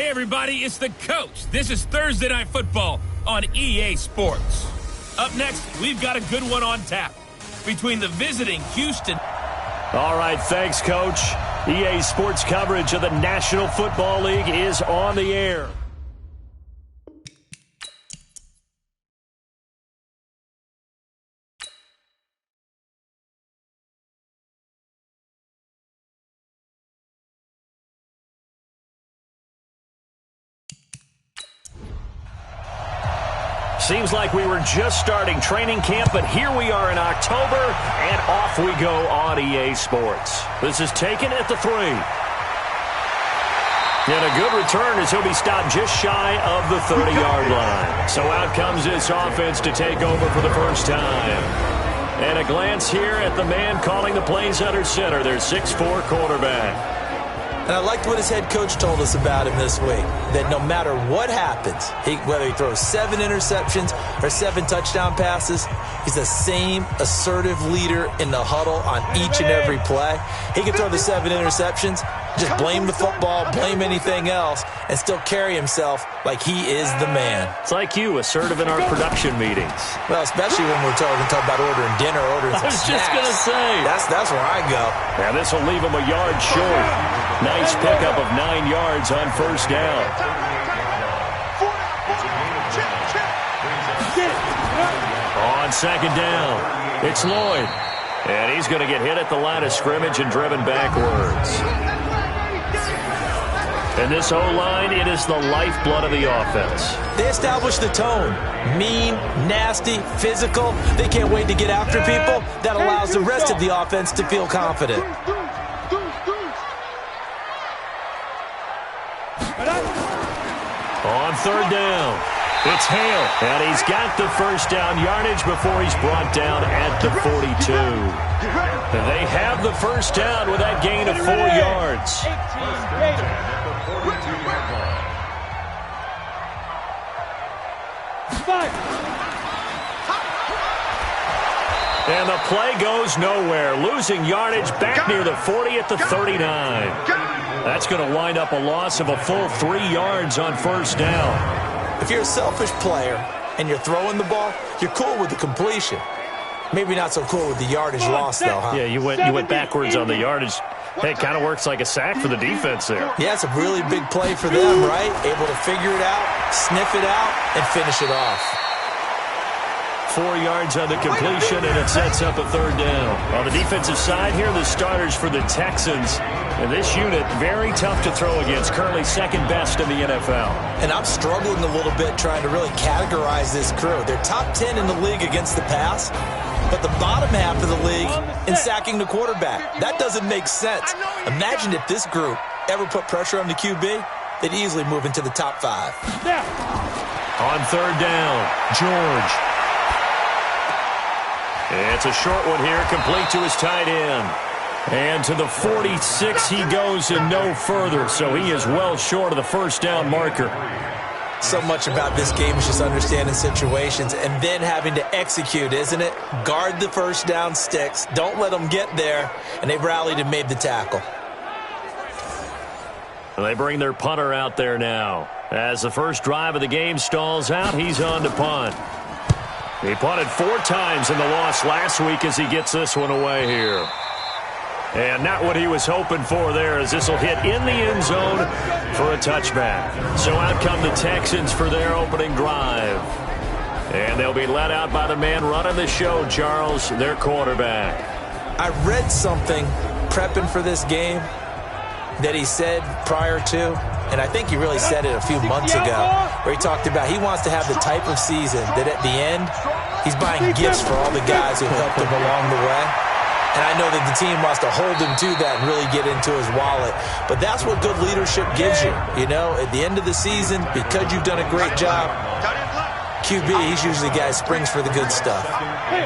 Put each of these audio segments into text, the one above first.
Hey everybody, it's the coach. This is Thursday Night Football on EA Sports. Up next, we've got a good one on tap between the visiting Houston. All right, thanks, Coach. EA Sports coverage of the National Football League is on the air. Seems like we were just starting training camp, but here we are in October, and off we go on EA Sports. This is taken at the 3. And a good return as he'll be stopped just shy of the 30-yard line. So out comes this offense to take over for the first time. And a glance here at the man calling the plays under center, their 6'4" quarterback. And I liked what his head coach told us about him this week, that no matter what happens, whether he throws 7 interceptions or 7 touchdown passes, he's the same assertive leader in the huddle on each and every play. He can throw the 7 interceptions, just blame the football, blame anything else, and still carry himself like he is the man. It's like you, assertive in our production meetings. Well, especially when we're talking about ordering dinner, ordering some snacks. I was just going to say. That's where I go. Now this will leave him a yard short. Nice pickup of 9 yards on first down. On second down, it's Lloyd. And he's going to get hit at the line of scrimmage and driven backwards. And this O-line, it is the lifeblood of the offense. They establish the tone. Mean, nasty, physical. They can't wait to get after people. That allows the rest of the offense to feel confident. On third down, it's Hale. And he's got the first down yardage before he's brought down at the 42. And they have the first down with that gain of 4 yards. And the play goes nowhere, losing yardage back near the 40 at the 39. That's going to wind up a loss of a full 3 yards on first down. If you're a selfish player and you're throwing the ball, you're cool with the completion. Maybe not so cool with the yardage loss, though, huh? Yeah, you went backwards on the yardage. Hey, it kind of works like a sack for the defense there. Yeah, it's a really big play for them, right? Able to figure it out, sniff it out, and finish it off. 4 yards on the completion, and it sets up a third down. On the defensive side here, the starters for the Texans. And this unit, very tough to throw against, currently second best in the NFL. And I'm struggling a little bit trying to really categorize this crew. They're top 10 in the league against the pass, but the bottom half of the league in sacking the quarterback. That doesn't make sense. Imagine if this group ever put pressure on the QB, they'd easily move into the top 5. On third down, George. It's a short one here, complete to his tight end. And to the 46 he goes and no further, so he is well short of the first down marker. So much about this game is just understanding situations and then having to execute, isn't it? Guard the first down sticks, don't let them get there, and they've rallied and made the tackle. They bring their punter out there now. As the first drive of the game stalls out, he's on to punt. He punted 4 times in the loss last week as he gets this one away here. And not what he was hoping for there, as this will hit in the end zone for a touchback. So out come the Texans for their opening drive. And they'll be led out by the man running the show, Charles, their quarterback. I read something prepping for this game that he said prior to, and I think he really said it a few months ago, where he talked about he wants to have the type of season that at the end, he's buying gifts for all the guys who helped him along the way. And I know that the team wants to hold him to that and really get into his wallet. But that's what good leadership gives you. You know, at the end of the season, because you've done a great job, QB, he's usually the guy who springs for the good stuff.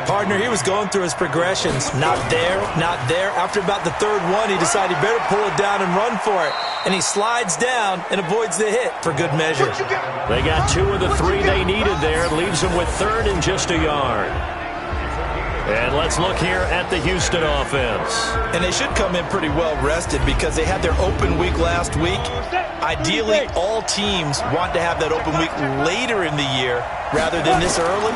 Partner, he was going through his progressions. Not there, not there. After about the third one, he decided he better pull it down and run for it. And he slides down and avoids the hit for good measure. They got 2 of the 3 they needed there. Leaves them with third and just a yard. And let's look here at the Houston offense. And they should come in pretty well rested because they had their open week last week. Ideally, all teams want to have that open week later in the year rather than this early.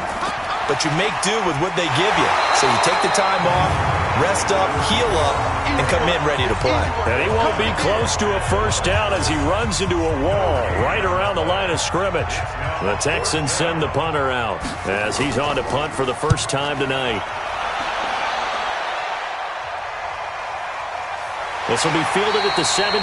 But you make do with what they give you. So you take the time off, rest up, heal up, and come in ready to play. And he won't be close to a first down as he runs into a wall right around the line of scrimmage. The Texans send the punter out as he's on to punt for the first time tonight. This will be fielded at the 17.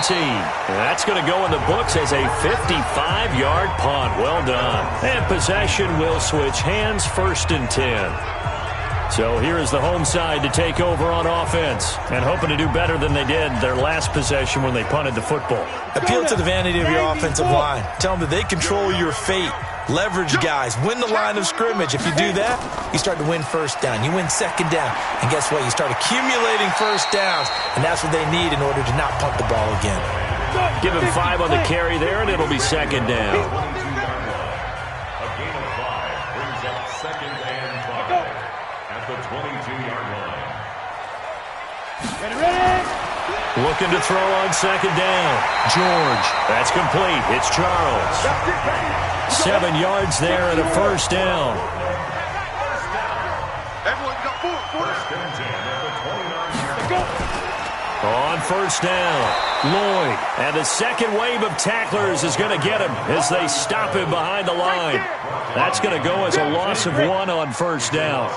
That's going to go in the books as a 55-yard punt. Well done. And possession will switch hands, 1st and 10. So here is the home side to take over on offense and hoping to do better than they did their last possession when they punted the football. Appeal to the vanity of your offensive line. Tell them that they control your fate. Leverage guys. Win the line of scrimmage. If you do that, you start to win first down. You win second down. And guess what? You start accumulating first downs. And that's what they need in order to not punt the ball again. Give him 5 on the carry there, and it'll be second down. A gain of 5 brings up 2nd and 5 at the 22-yard line. Looking to throw on second down. George. That's complete. It's Charles. 7 yards there and a first down. On first down, Lloyd. And the second wave of tacklers is going to get him as they stop him behind the line. That's going to go as a loss of 1 on first down.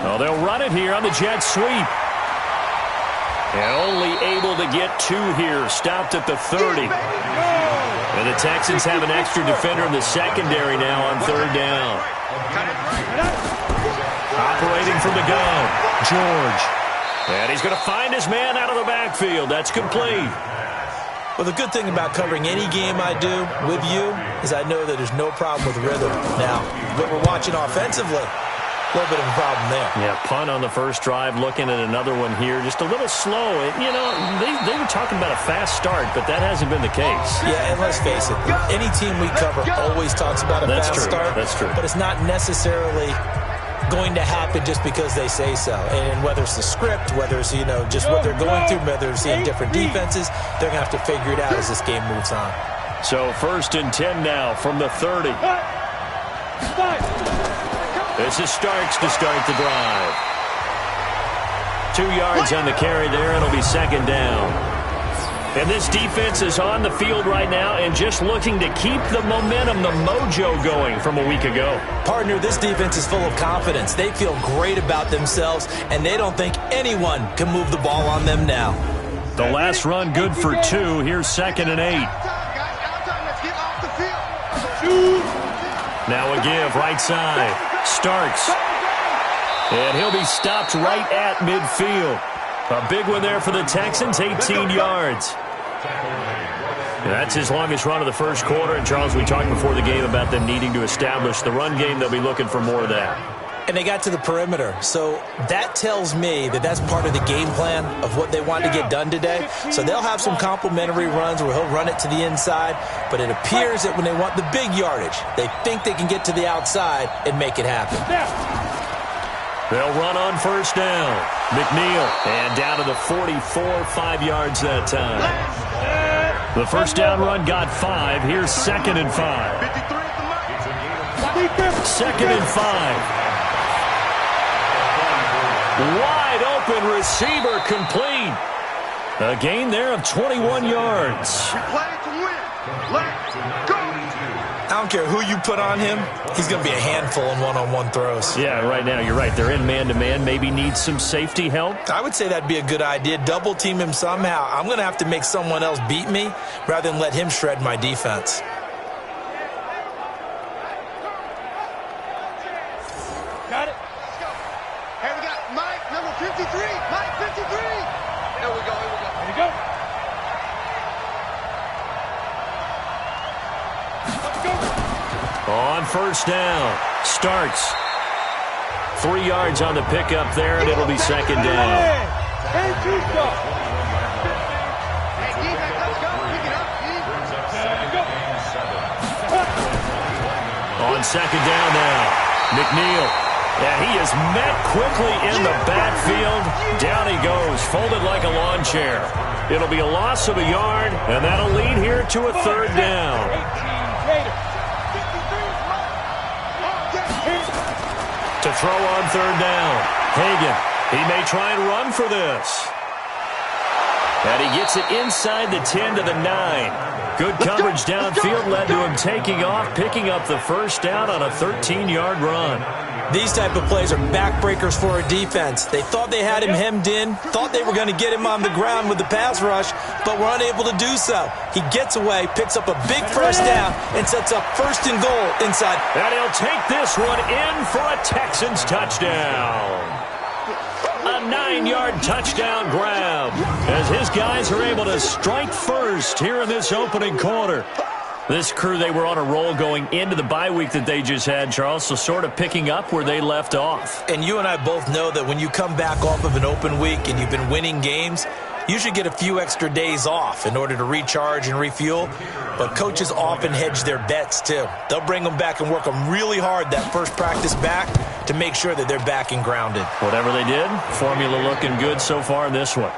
Oh, they'll run it here on the jet sweep. And only able to get 2 here. Stopped at the 30. And the Texans have an extra defender in the secondary now on 3rd down. Operating from the gun, George. And he's going to find his man out of the backfield. That's complete. Well, the good thing about covering any game I do with you is I know that there's no problem with rhythm. Now, what we're watching offensively, a little bit of a problem there. Yeah, punt on the first drive, looking at another one here. Just a little slow. You know, they were talking about a fast start, but that hasn't been the case. Yeah, and let's face it, any team we cover always talks about a fast start. That's true. But it's not necessarily going to happen just because they say so. And whether it's the script, whether it's, you know, just what they're going through, whether it's in different defenses, they're going to have to figure it out as this game moves on. So 1st and 10 now from the 30. This is Starks to start the drive. 2 yards on the carry there. It'll be second down. And this defense is on the field right now and just looking to keep the momentum, the mojo going from a week ago. Partner, this defense is full of confidence. They feel great about themselves, and they don't think anyone can move the ball on them now. The last run good for 2. Here's 2nd and 8. Now a give, right side. Starks. And he'll be stopped right at midfield. A big one there for the Texans, 18 yards. That's his longest run of the first quarter. And, Charles, we talked before the game about them needing to establish the run game. They'll be looking for more of that. And they got to the perimeter. So that tells me that that's part of the game plan of what they want to get done today. So they'll have some complementary runs where he'll run it to the inside. But it appears that when they want the big yardage, they think they can get to the outside and make it happen. They'll run on first down. McNeil. And down to the 44, 5 yards that time. The first down run got 5. Here's 2nd and 5. 2nd and 5. Wide open receiver complete. A gain there of 21 yards. I don't care who you put on him. He's going to be a handful in one-on-one throws. Yeah, right now, you're right. They're in man-to-man. Maybe needs some safety help. I would say that'd be a good idea. Double team him somehow. I'm going to have to make someone else beat me rather than let him shred my defense. Got it. Let's go. Hey, we got Mike, number 53. Mike, 53. Here we go. Here we go. On first down, Starks. 3 yards on the pickup there, and it'll be second down. Hey, defense, let's go. Pick it up. On second down now, McNeil. And he is met quickly in the backfield. Down he goes, folded like a lawn chair. It'll be a loss of a yard, and that'll lead here to a third down. To throw on third down, Hagan. He may try and run for this. And he gets it inside the 10 to the 9. Good coverage downfield led to him taking off, picking up the first down on a 13-yard run. These type of plays are backbreakers for a defense. They thought they had him hemmed in, thought they were going to get him on the ground with the pass rush, but were unable to do so. He gets away, picks up a big first down, and sets up first and goal inside. And he'll take this one in for a Texans touchdown. A 9-yard touchdown grab as his guys are able to strike first here in this opening quarter. This crew, they were on a roll going into the bye week that they just had, Charles, so sort of picking up where they left off. And you and I both know that when you come back off of an open week and you've been winning games, you should get a few extra days off in order to recharge and refuel. But coaches often hedge their bets, too. They'll bring them back and work them really hard that first practice back to make sure that they're back and grounded. Whatever they did, formula looking good so far in this one.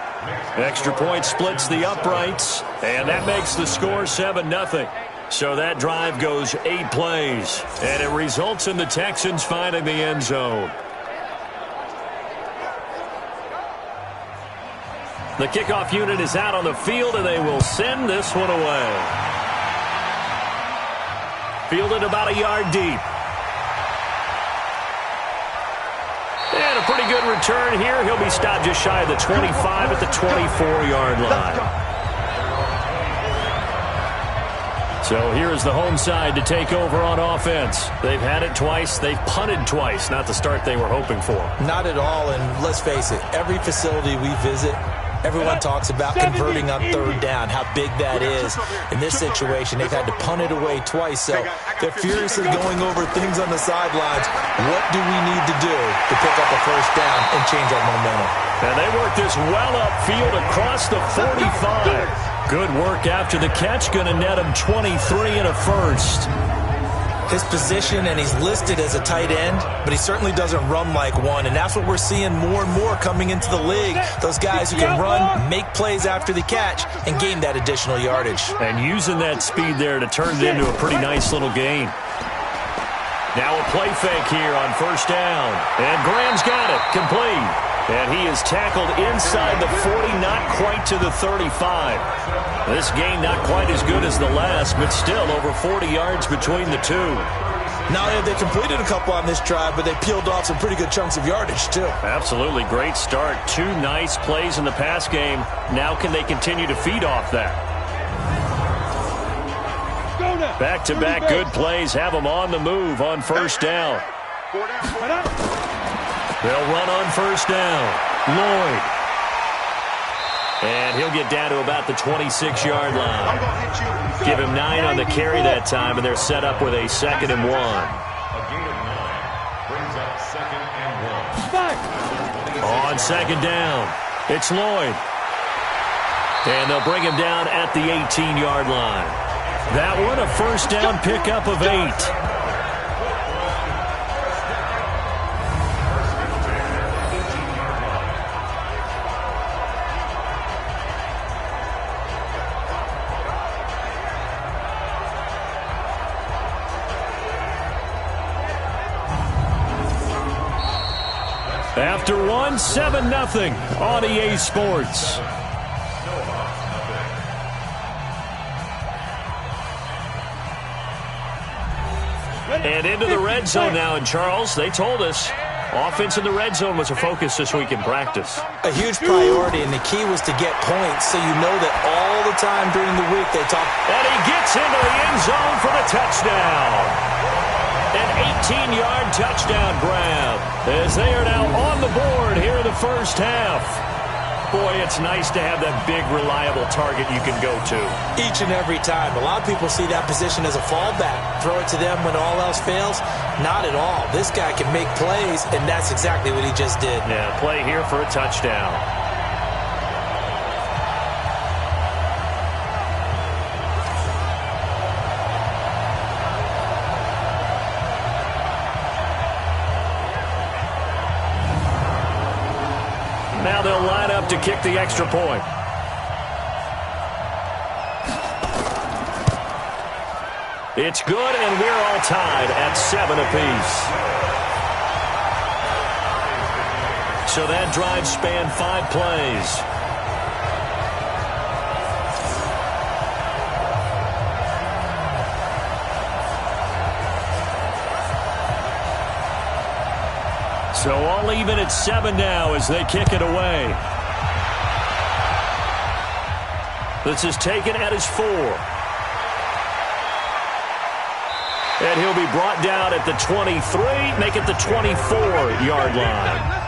Extra point splits the uprights, and that makes the score 7-0. So that drive goes 8 plays, and it results in the Texans finding the end zone. The kickoff unit is out on the field, and they will send this one away. Fielded about a yard deep. And a pretty good return here. He'll be stopped just shy of the 25 at the 24-yard line. So here is the home side to take over on offense. They've had it twice. They've punted twice. Not the start they were hoping for. Not at all, and let's face it, every facility we visit, everyone talks about converting on third down, how big that is. In this situation, they've had to punt it away twice, so they're furiously going over things on the sidelines. What do we need to do to pick up a first down and change our momentum? And they work this well upfield across the 45. Good work after the catch, going to net him 23 and a first. His position, and he's listed as a tight end, but he certainly doesn't run like one, and that's what we're seeing more and more coming into the league. Those guys who can run, make plays after the catch, and gain that additional yardage. And using that speed there to turn it into a pretty nice little gain. Now a play fake here on first down, and Graham's got it, complete. And he is tackled inside the 40, not quite to the 35. This game not quite as good as the last, but still over 40 yards between the two. Not only have they completed a couple on this drive, but they peeled off some pretty good chunks of yardage, too. Absolutely. Great start. 2 nice plays in the pass game. Now can they continue to feed off that? Back-to-back good plays have them on the move on first down. They'll run on first down. Lloyd. And he'll get down to about the 26-yard line. Give him 9 on the carry that time, and they're set up with a 2nd and 1. A gain of 9 brings up 2nd and 1. On second down, it's Lloyd. And they'll bring him down at the 18-yard line. That one, a first down pickup of 8. After one, 7-0 on EA Sports. And into the red zone now, and Charles, they told us offense in the red zone was a focus this week in practice. A huge priority, and the key was to get points, so you know that all the time during the week they talk. And he gets into the end zone for the touchdown. An 18-yard touchdown grab as they are now on the board here in the first half. Boy, it's nice to have that big, reliable target you can go to. Each and every time. A lot of people see that position as a fallback. Throw it to them when all else fails. Not at all. This guy can make plays, and that's exactly what he just did. Yeah, play here for a touchdown. Now they'll line up to kick the extra point. It's good, and we're all tied at 7 apiece. So that drive spanned 5 plays. So all even at 7 now as they kick it away. This is taken at his 4. And he'll be brought down at the 23, make it the 24-yard line.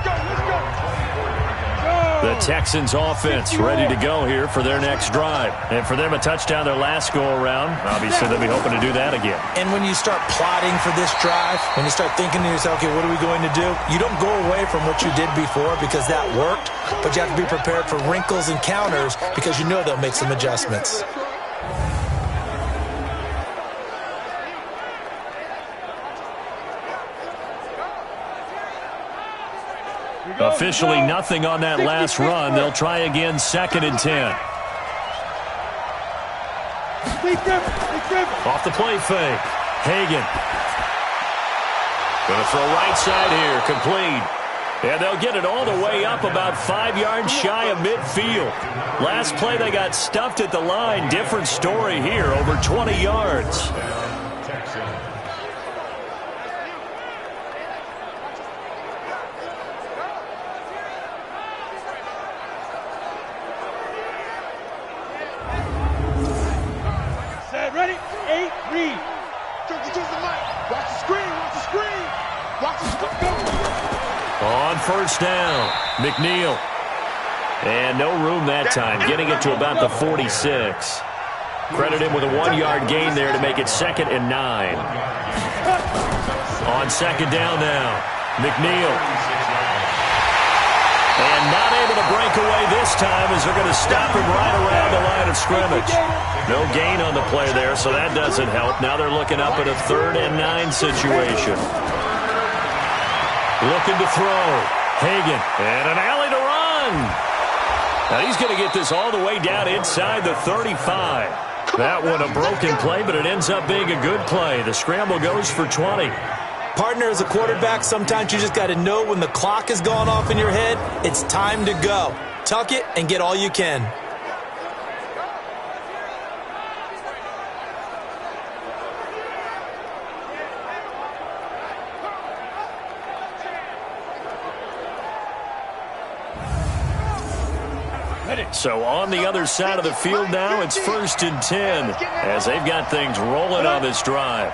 The Texans offense ready to go here for their next drive. And for them, a touchdown their last go-around. Obviously, they'll be hoping to do that again. And when you start plotting for this drive, when you start thinking to yourself, okay, what are we going to do? You don't go away from what you did before because that worked, but you have to be prepared for wrinkles and counters because you know they'll make some adjustments. Officially nothing on that last run. They'll try again, 2nd and 10. Off the play fake. Hagan. Going to throw right side here. Complete. And they'll get it all the way up about 5 yards shy of midfield. Last play they got stuffed at the line. Different story here. Over 20 yards. On first down, McNeil. And no room that time, getting it to about the 46. Credit him with a 1-yard gain there to make it 2nd and 9. On 2nd down now, McNeil. And not able to break away this time as they're going to stop him right around the line of scrimmage. No gain on the play there, so that doesn't help. Now they're looking up at a 3rd and 9 situation. Looking to throw. Hagan. And an alley to run. Now he's going to get this all the way down inside the 35. That one a broken play, but it ends up being a good play. The scramble goes for 20. Partner, as a quarterback, sometimes you just got to know when the clock has gone off in your head, it's time to go. Tuck it and get all you can. So on the other side of the field now, it's 1st and 10 as they've got things rolling on this drive.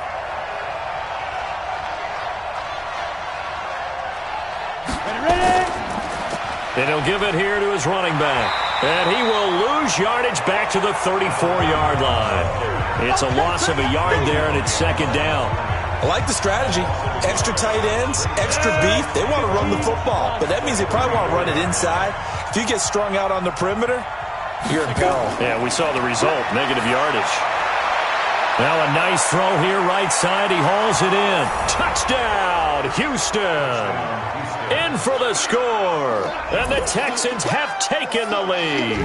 And he'll give it here to his running back. And he will lose yardage back to the 34-yard line. It's a loss of a yard there, and it's 2nd down. I like the strategy. Extra tight ends, extra beef. They want to run the football, but that means they probably want to run it inside. If you get strung out on the perimeter, you're in peril. Yeah, we saw the result, negative yardage. Now a nice throw here, right side. He hauls it in. Touchdown, Houston. In for the score. And the Texans have taken the lead.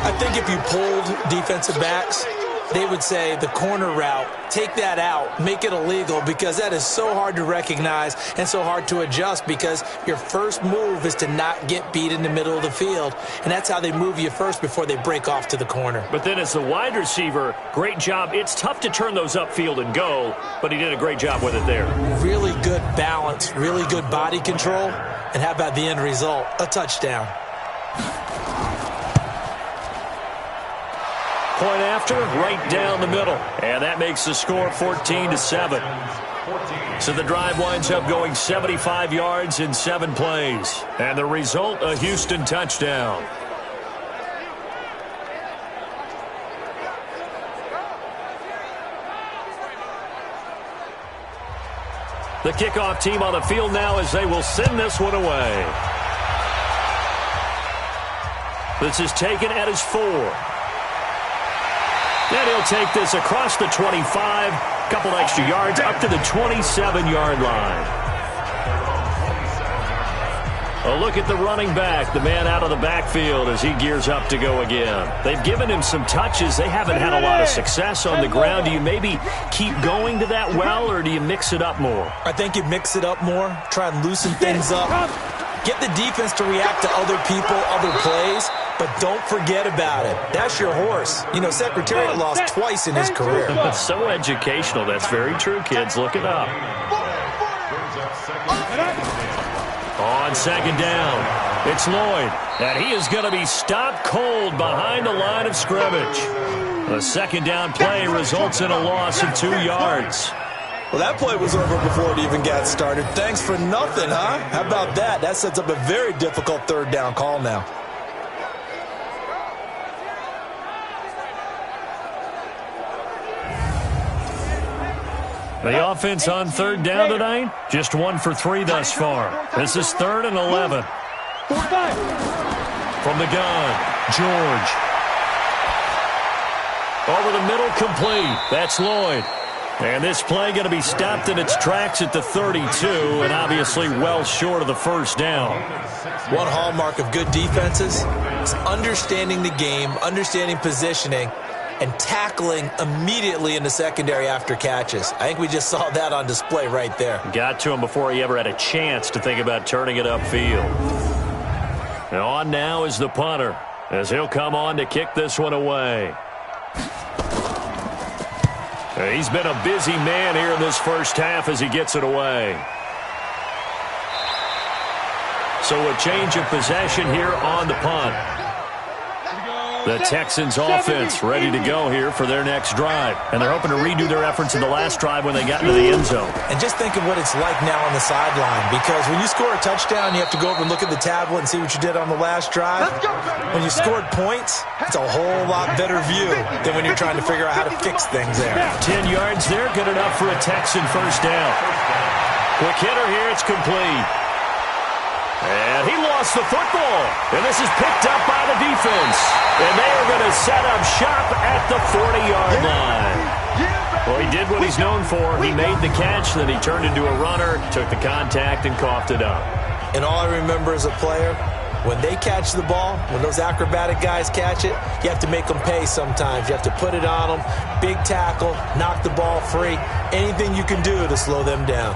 I think if you pulled defensive backs, they would say the corner route, take that out, make it illegal, because that is so hard to recognize and so hard to adjust because your first move is to not get beat in the middle of the field. And that's how they move you first before they break off to the corner. But then as the wide receiver, great job. It's tough to turn those upfield and go, but he did a great job with it there. Really good balance, really good body control. And how about the end result? A touchdown. Point after, right down the middle. And that makes the score 14-7. So the drive winds up going 75 yards in 7 plays. And the result, a Houston touchdown. The kickoff team on the field now as they will send this one away. This is taken at his 4. And he'll take this across the 25, couple extra yards, up to the 27-yard line. A look at the running back, the man out of the backfield as he gears up to go again. They've given him some touches. They haven't had a lot of success on the ground. Do you maybe keep going to that well, or do you mix it up more? I think you mix it up more, try and loosen things up. Get the defense to react to other people, other plays, but don't forget about it. That's your horse. You know, Secretariat lost twice in his career. So educational. That's very true, kids. Look it up. On second down, it's Lloyd, and he is going to be stopped cold behind the line of scrimmage. A second down play results in a loss of 2 yards. Well, that play was over before it even got started. Thanks for nothing, huh? How about that? That sets up a very difficult third down call now. The offense on third down tonight, just 1 for 3 thus far. This is 3rd and 11. From the gun, George. Over the middle, complete. That's Lloyd. And this play going to be stopped in its tracks at the 32, and obviously well short of the first down. One hallmark of good defenses is understanding the game, understanding positioning, and tackling immediately in the secondary after catches. I think we just saw that on display right there. Got to him before he ever had a chance to think about turning it upfield. And on now is the punter, as he'll come on to kick this one away. He's been a busy man here in this first half as he gets it away. So a change of possession here on the punt. The Texans offense ready to go here for their next drive. And they're hoping to redo their efforts in the last drive when they got into the end zone. And just think of what it's like now on the sideline. Because when you score a touchdown, you have to go over and look at the tablet and see what you did on the last drive. When you scored points, it's a whole lot better view than when you're trying to figure out how to fix things there. 10 yards there, good enough for a Texan first down. Quick hitter here, it's complete. And he lost the football. And this is picked up by the defense. And they are going to set up shop at the 40-yard line. Well, he did what he's known for. He made the catch, then he turned into a runner, took the contact, and coughed it up. And all I remember as a player, when they catch the ball, when those acrobatic guys catch it, you have to make them pay sometimes. You have to put it on them, big tackle, knock the ball free, anything you can do to slow them down.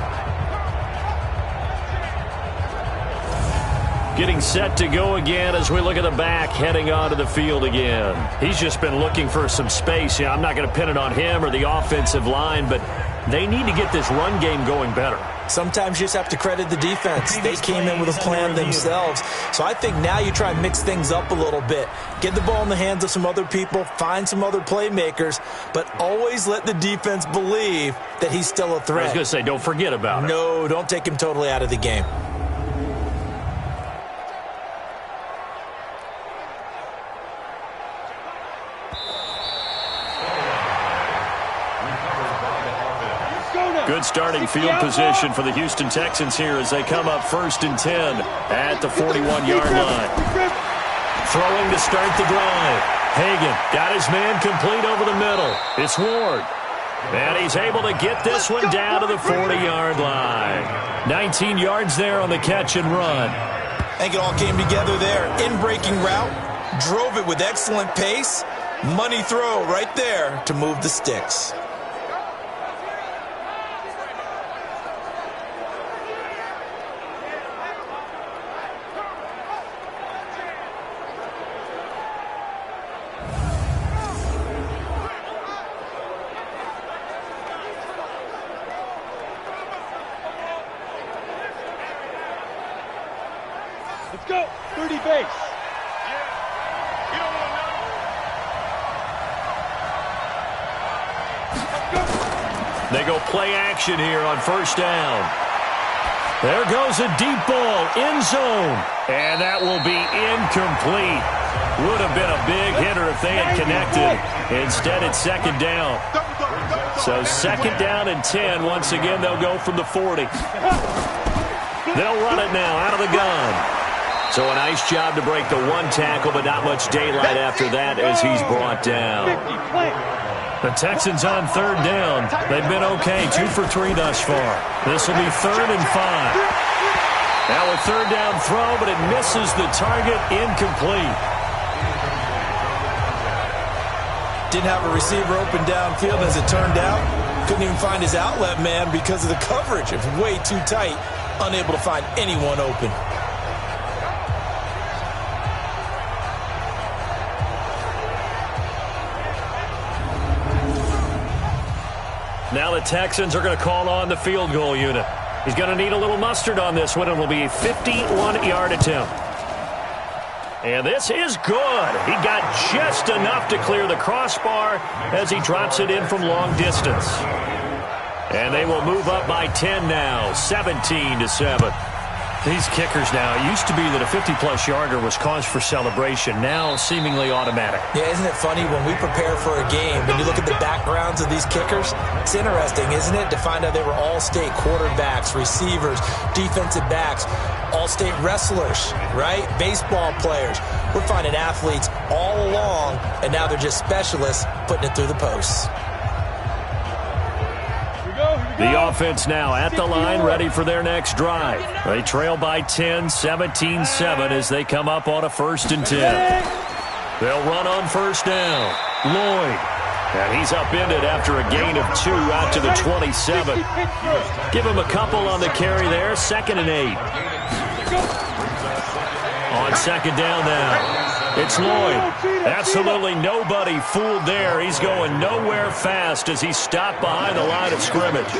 Getting set to go again as we look at the back heading onto the field again. He's just been looking for some space. I'm not going to pin it on him or the offensive line, but they need to get this run game going better. Sometimes you just have to credit the defense. They came in with a plan themselves. So I think now you try and mix things up a little bit. Get the ball in the hands of some other people, find some other playmakers, but always let the defense believe that he's still a threat. I was going to say, don't forget about it. No, don't take him totally out of the game. Good starting field position for the Houston Texans here as they come up 1st and 10 at the 41-yard line. Throwing to start the drive. Hagan got his man complete over the middle. It's Ward. And he's able to get this one down to the 40-yard line. 19 yards there on the catch and run. I think it all came together there. In-breaking route, drove it with excellent pace. Money throw right there to move the sticks. Let's go. 30 base. They go play action here on 1st down. There goes a deep ball, end zone. And that will be incomplete. Would have been a big hitter if they had connected. Instead, it's 2nd down. So 2nd down and 10. Once again, they'll go from the 40. They'll run it now out of the gun. So a nice job to break the one tackle, but not much daylight after that as he's brought down. The Texans on 3rd down. They've been okay, 2 for 3 thus far. This will be 3rd and 5. Now a third down throw, but it misses the target, incomplete. Didn't have a receiver open downfield, as it turned out. Couldn't even find his outlet man because of the coverage. It's way too tight, unable to find anyone open. Now the Texans are going to call on the field goal unit. He's going to need a little mustard on this one. It will be a 51-yard attempt. And this is good. He got just enough to clear the crossbar as he drops it in from long distance. And they will move up by 10 now, 17-7. These kickers now, it used to be that a 50-plus yarder was cause for celebration, now seemingly automatic. Yeah, isn't it funny when we prepare for a game, when you look at the backgrounds of these kickers, it's interesting, isn't it, to find out they were all-state quarterbacks, receivers, defensive backs, all-state wrestlers, right? Baseball players. We're finding athletes all along, and now they're just specialists putting it through the posts. The offense now at the line, ready for their next drive. They trail by 10, 17-7 as they come up on a 1st and 10. They'll run on 1st down. Lloyd. And he's upended after a gain of 2 out to the 27. Give him a couple on the carry there. 2nd and 8. On 2nd down now. It's Lloyd. Absolutely nobody fooled there. He's going nowhere fast as he's stopped behind the line of scrimmage.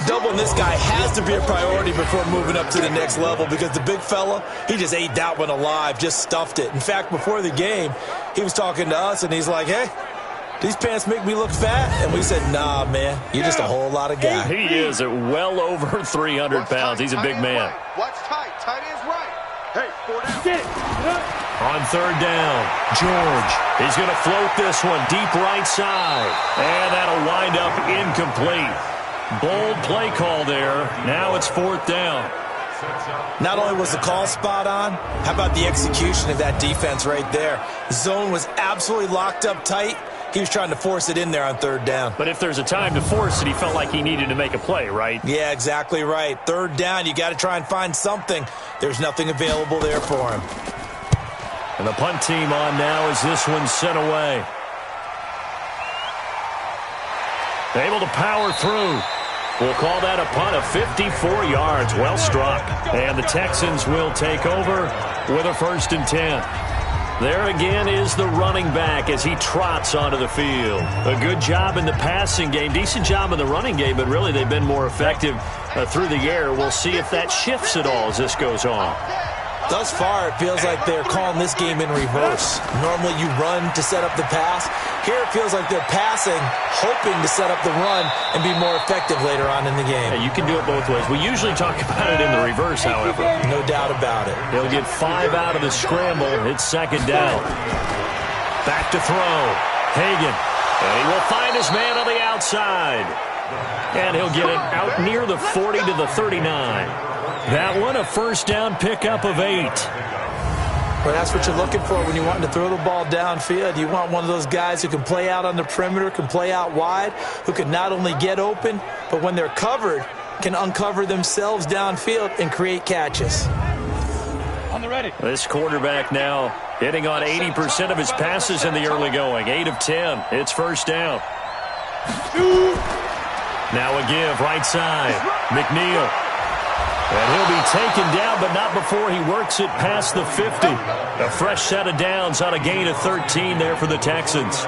Doubling this guy has to be a priority before moving up to the next level because the big fella, he just ate that one alive, just stuffed it. In fact, before the game, he was talking to us, and he's like, hey, these pants make me look fat? And we said, nah, man, you're just a whole lot of guy. He is at well over 300 pounds. He's a big man. Watch tight. Tight is right. Hey, 4 down. Get it. On 3rd down, George. He's going to float this one deep right side. And that'll wind up incomplete. Bold play call there. Now it's 4th down. Not only was the call spot on, how about the execution of that defense right there? Zone was absolutely locked up tight. He was trying to force it in there on 3rd down. But if there's a time to force it, he felt like he needed to make a play, right? Yeah, exactly right. 3rd down, you got to try and find something. There's nothing available there for him. And the punt team on now as this one's sent away. Able to power through. We'll call that a punt of 54 yards. Well struck. And the Texans will take over with a 1st and 10. There again is the running back as he trots onto the field. A good job in the passing game. Decent job in the running game, but really they've been more effective through the air. We'll see if that shifts at all as this goes on. Thus far, it feels like they're calling this game in reverse. Normally you run to set up the pass. Here it feels like they're passing, hoping to set up the run and be more effective later on in the game. Yeah, you can do it both ways. We usually talk about it in the reverse, however. No doubt about it. He'll get 5 out of the scramble. It's 2nd down. Back to throw. Hagan. And he will find his man on the outside. And he'll get it out near the 40 to the 39. That one, a 1st down pickup of 8. Well, that's what you're looking for when you're wanting to throw the ball downfield. You want one of those guys who can play out on the perimeter, can play out wide, who can not only get open, but when they're covered, can uncover themselves downfield and create catches. On the ready. This quarterback now hitting on 80% of his passes in the early going. 8 of 10. It's 1st down. Now a give right side. McNeil. And he'll be taken down, but not before he works it past the 50. A fresh set of downs on a gain of 13 there for the Texans.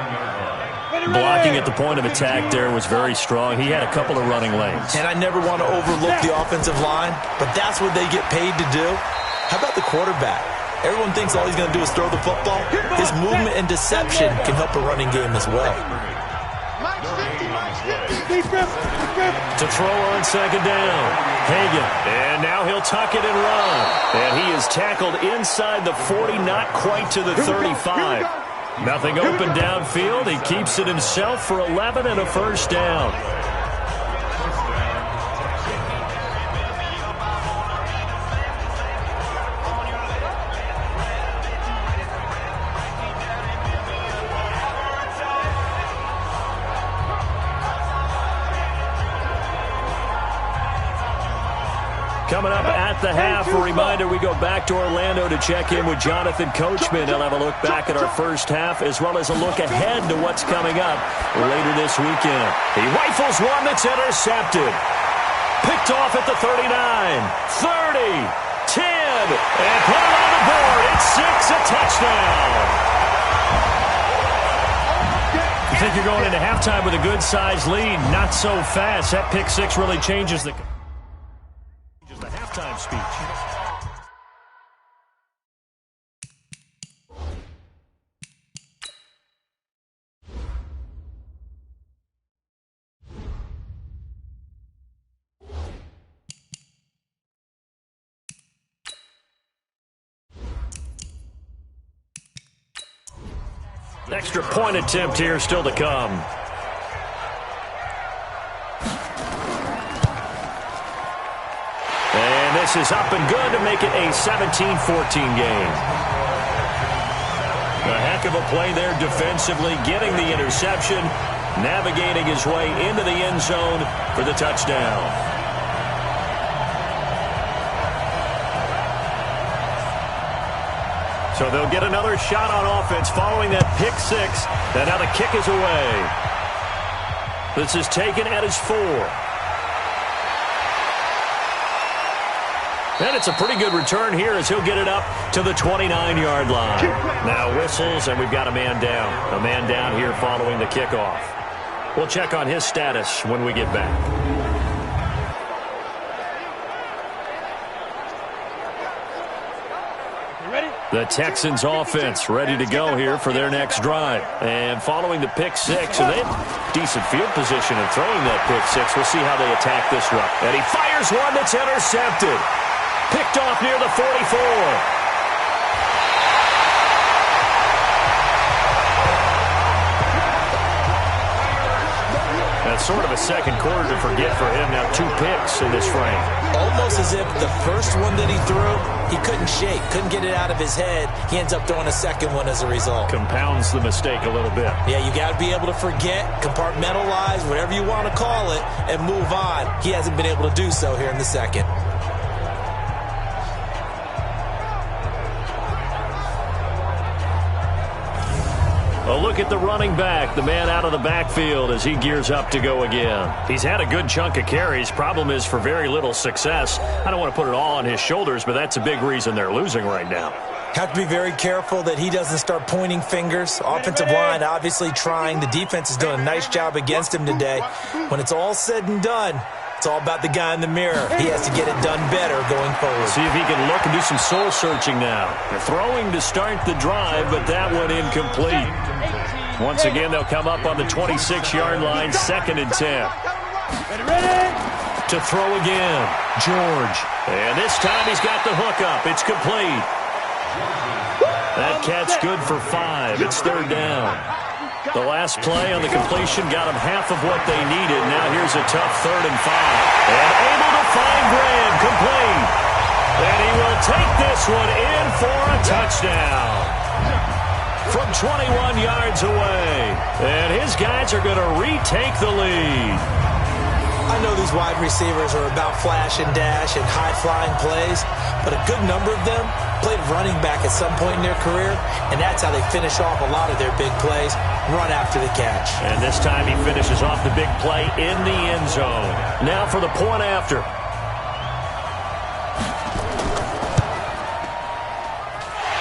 Blocking at the point of attack there was very strong. He had a couple of running lanes. And I never want to overlook the offensive line, but that's what they get paid to do. How about the quarterback? Everyone thinks all he's going to do is throw the football. His movement and deception can help a running game as well. To throw on 2nd down. Hagan. And now he'll tuck it and run. And he is tackled inside the 40, not quite to the 35. Nothing open downfield. He keeps it himself for 11 and a 1st down. Coming up at the half, a reminder, we go back to Orlando to check in with Jonathan Coachman. He'll have a look back at our first half as well as a look ahead to what's coming up later this weekend. He rifles one that's intercepted. Picked off at the 39, 30, 10, and put it on the board. It's 6, a touchdown. You think you're going into halftime with a good-sized lead? Not so fast. That pick six really changes the halftime speech. Extra point attempt here still to come. And this is up and good to make it a 17-14 game. A heck of a play there defensively, getting the interception, navigating his way into the end zone for the touchdown. So they'll get another shot on offense following that pick six. And now the kick is away. This is taken at his 4. And it's a pretty good return here as he'll get it up to the 29-yard line. Now whistles, and we've got a man down. A man down here following the kickoff. We'll check on his status when we get back. The Texans offense ready to go here for their next drive. And following the pick six, and they have decent field position in throwing that pick six. We'll see how they attack this one. And he fires one that's intercepted. Picked off near the 44. That's sort of a second quarter to forget for him. Now 2 picks in this frame. Almost as if the first one that he threw, he couldn't shake, couldn't get it out of his head. He ends up throwing a second one as a result. Compounds the mistake a little bit. Yeah, you got to be able to forget, compartmentalize, whatever you want to call it, and move on. He hasn't been able to do so here in the second. A look at the running back, the man out of the backfield as he gears up to go again. He's had a good chunk of carries. Problem is for very little success. I don't want to put it all on his shoulders, but that's a big reason they're losing right now. Have to be very careful that he doesn't start pointing fingers. Offensive line obviously trying. The defense is doing a nice job against him today. When it's all said and done, it's all about the guy in the mirror. He has to get it done better going forward. See if he can look and do some soul searching now. They're throwing to start the drive, but that one incomplete. Once again, they'll come up on the 26-yard line, 2nd and 10. To throw again, George. And this time he's got the hook up. It's complete. That catch good for 5. It's 3rd down. The last play on the completion got them half of what they needed. Now here's a tough 3rd and 5. And able to find Graham, complete. And he will take this one in for a touchdown. From 21 yards away. And his guys are going to retake the lead. I know these wide receivers are about flash and dash and high-flying plays, but a good number of them played running back at some point in their career, and that's how they finish off a lot of their big plays, run after the catch. And this time he finishes off the big play in the end zone. Now for the point after.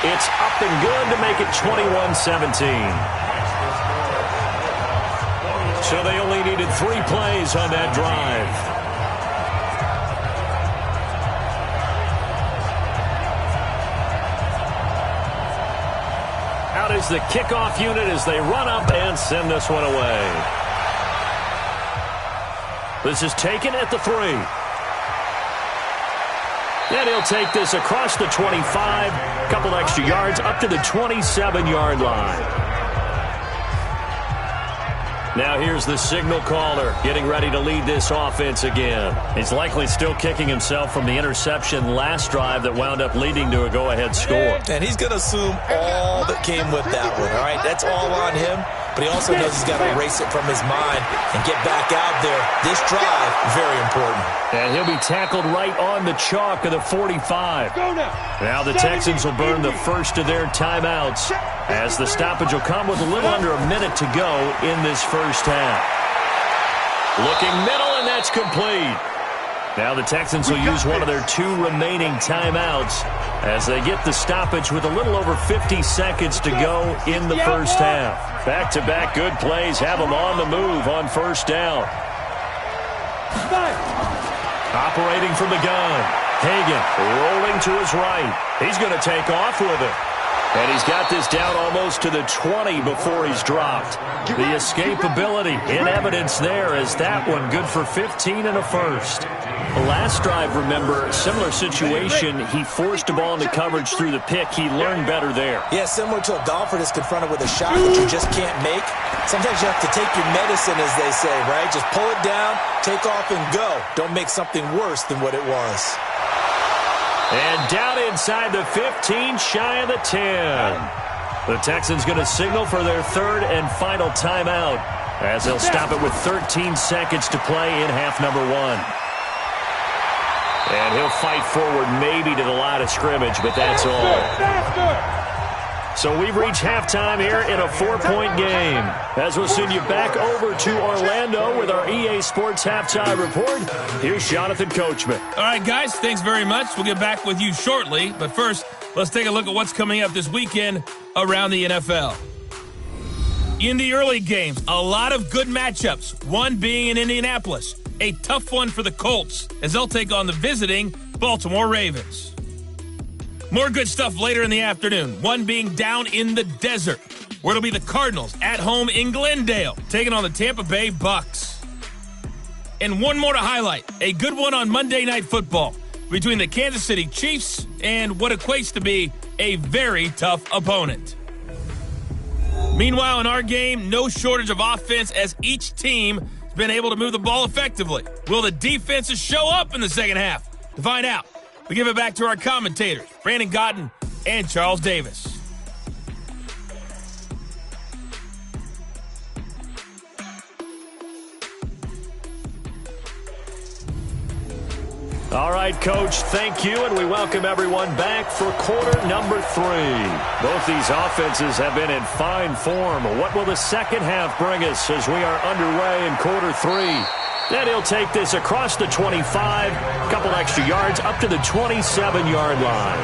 It's up and good to make it 21-17. So they only needed 3 plays on that drive. Out is the kickoff unit as they run up and send this one away. This is taken at the 3. And he'll take this across the 25, a couple extra yards up to the 27-yard line. Now here's the signal caller getting ready to lead this offense again. He's likely still kicking himself from the interception last drive that wound up leading to a go-ahead score. And he's going to assume all that came with that one, all right? That's all on him. but he also knows he's got to erase it from his mind and get back out there. This drive, very important. And he'll be tackled right on the chalk of the 45. Now the Texans will burn the first of their timeouts as the stoppage will come with a little under a minute to go in this first half. Looking middle, and that's complete. Now the Texans will use one of their 2 remaining timeouts as they get the stoppage with a little over 50 seconds to go in the first half. Back-to-back good plays have them on the move on first down. Operating from the gun. Hagan rolling to his right. He's going to take off with it. And he's got this down almost to the 20 before he's dropped. The escapability in evidence there as that one good for 15 and a first. The last drive, remember, similar situation. He forced a ball into coverage through the pick. He learned better there. Yeah, similar to a golfer that's confronted with a shot that you just can't make. Sometimes you have to take your medicine, as they say, right? Just pull it down, take off, and go. Don't make something worse than what it was. And down inside the 15, shy of the 10. The Texans going to signal for their third and final timeout as they'll stop it with 13 seconds to play in half number 1. And he'll fight forward maybe to the line of scrimmage, but that's all. So we've reached halftime here in a 4-point game. As we'll send you back over to Orlando with our EA Sports Halftime Report, here's Jonathan Coachman. All right, guys, thanks very much. We'll get back with you shortly. But first, let's take a look at what's coming up this weekend around the NFL. In the early games, a lot of good matchups, one being in Indianapolis. A tough one for the Colts as they'll take on the visiting Baltimore Ravens. More good stuff later in the afternoon, one being down in the desert, where it'll be the Cardinals at home in Glendale, taking on the Tampa Bay Bucks. And one more to highlight, a good one on Monday Night Football between the Kansas City Chiefs and what equates to be a very tough opponent. Meanwhile, in our game, no shortage of offense as each team has been able to move the ball effectively. Will the defenses show up in the second half? To find out, we give it back to our commentators, Brandon Godden and Charles Davis. All right, Coach, thank you, and we welcome everyone back for quarter number 3. Both these offenses have been in fine form. What will the second half bring us as we are underway in quarter 3? Then he'll take this across the 25, a couple extra yards, up to the 27-yard line.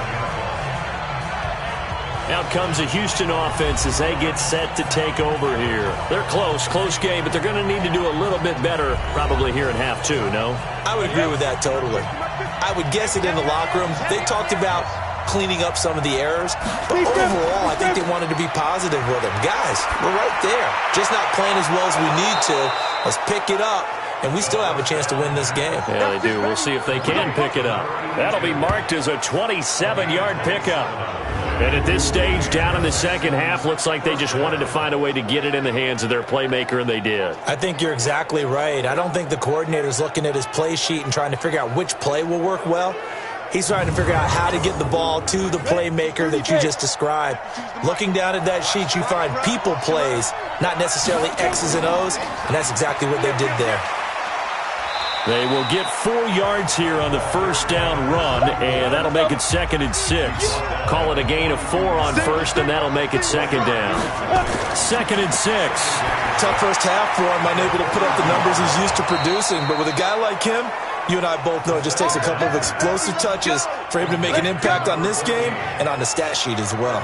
Out comes the Houston offense as they get set to take over here. They're close game, but they're going to need to do a little bit better probably here in half 2, no? I would agree with that totally. I would guess it in the locker room. They talked about cleaning up some of the errors, but overall, I think they wanted to be positive with them. Guys, we're right there. Just not playing as well as we need to. Let's pick it up. And we still have a chance to win this game. Yeah, they do. We'll see if they can pick it up. That'll be marked as a 27-yard pickup. And at this stage, down in the second half, looks like they just wanted to find a way to get it in the hands of their playmaker, and they did. I think you're exactly right. I don't think the coordinator's looking at his play sheet and trying to figure out which play will work well. He's trying to figure out how to get the ball to the playmaker that you just described. Looking down at that sheet, you find people plays, not necessarily X's and O's, and that's exactly what they did there. They will get 4 yards here on the first down run, and that'll make it 2nd and 6. Call it a gain of 4 on first, and that'll make it 2nd down. 2nd and 6. Tough first half for him, unable to put up the numbers he's used to producing. But with a guy like him, you and I both know it just takes a couple of explosive touches for him to make an impact on this game and on the stat sheet as well.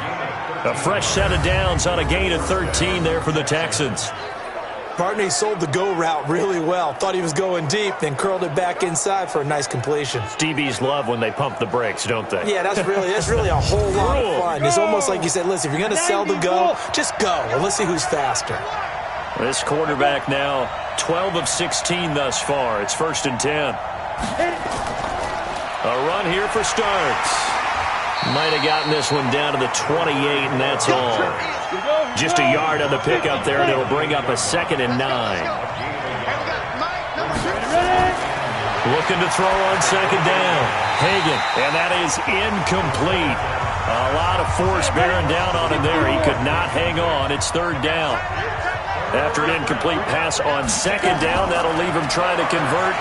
A fresh set of downs on a gain of 13 there for the Texans. Partner sold the go route really well. Thought he was going deep, then curled it back inside for a nice completion. DBs love when they pump the brakes, don't they? Yeah, that's really a whole lot of fun. It's almost like you said, listen, if you're going to sell the go, just go, and let's see who's faster. This quarterback now 12 of 16 thus far. It's 1st and 10. A run here for Starks. Might have gotten this one down to the 28, and that's all. Just a yard on the pickup there, and it'll bring up a 2nd and 9. Looking to throw on 2nd down. Hagan, and that is incomplete. A lot of force bearing down on him there. He could not hang on. It's 3rd down. After an incomplete pass on second down, that'll leave him trying to convert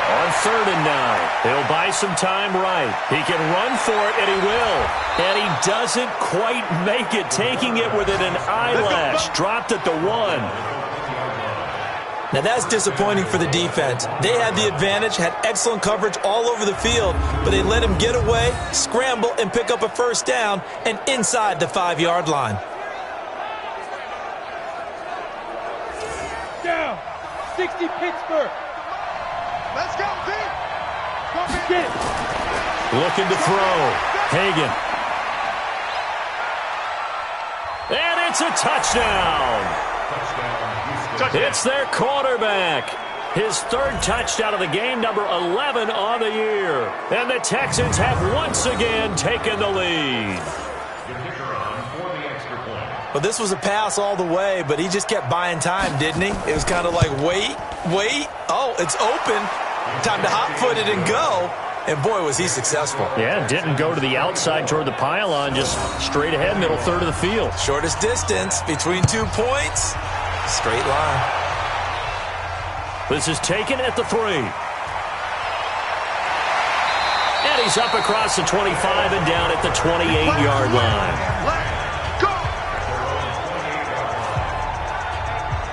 on 3rd and 9. He'll buy some time right. He can run for it, and he will. And he doesn't quite make it, taking it within an eyelash. Dropped at the 1. Now that's disappointing for the defense. They had the advantage, had excellent coverage all over the field, but they let him get away, scramble, and pick up a first down and inside the 5-yard line. Down. 60 Pittsburgh. Let's go, B. Get it. Looking to throw. Hagan. And it's a touchdown. It's their quarterback. His 3rd touchdown of the game, number 11 on the year. And the Texans have once again taken the lead. Well, this was a pass all the way, but he just kept buying time, didn't he? It was kind of like, wait. Oh, it's open. Time to hot-foot it and go. And, boy, was he successful. Yeah, didn't go to the outside toward the pylon, just straight ahead, middle third of the field. Shortest distance between 2 points. Straight line. This is taken at the 3. And he's up across the 25 and down at the 28-yard line.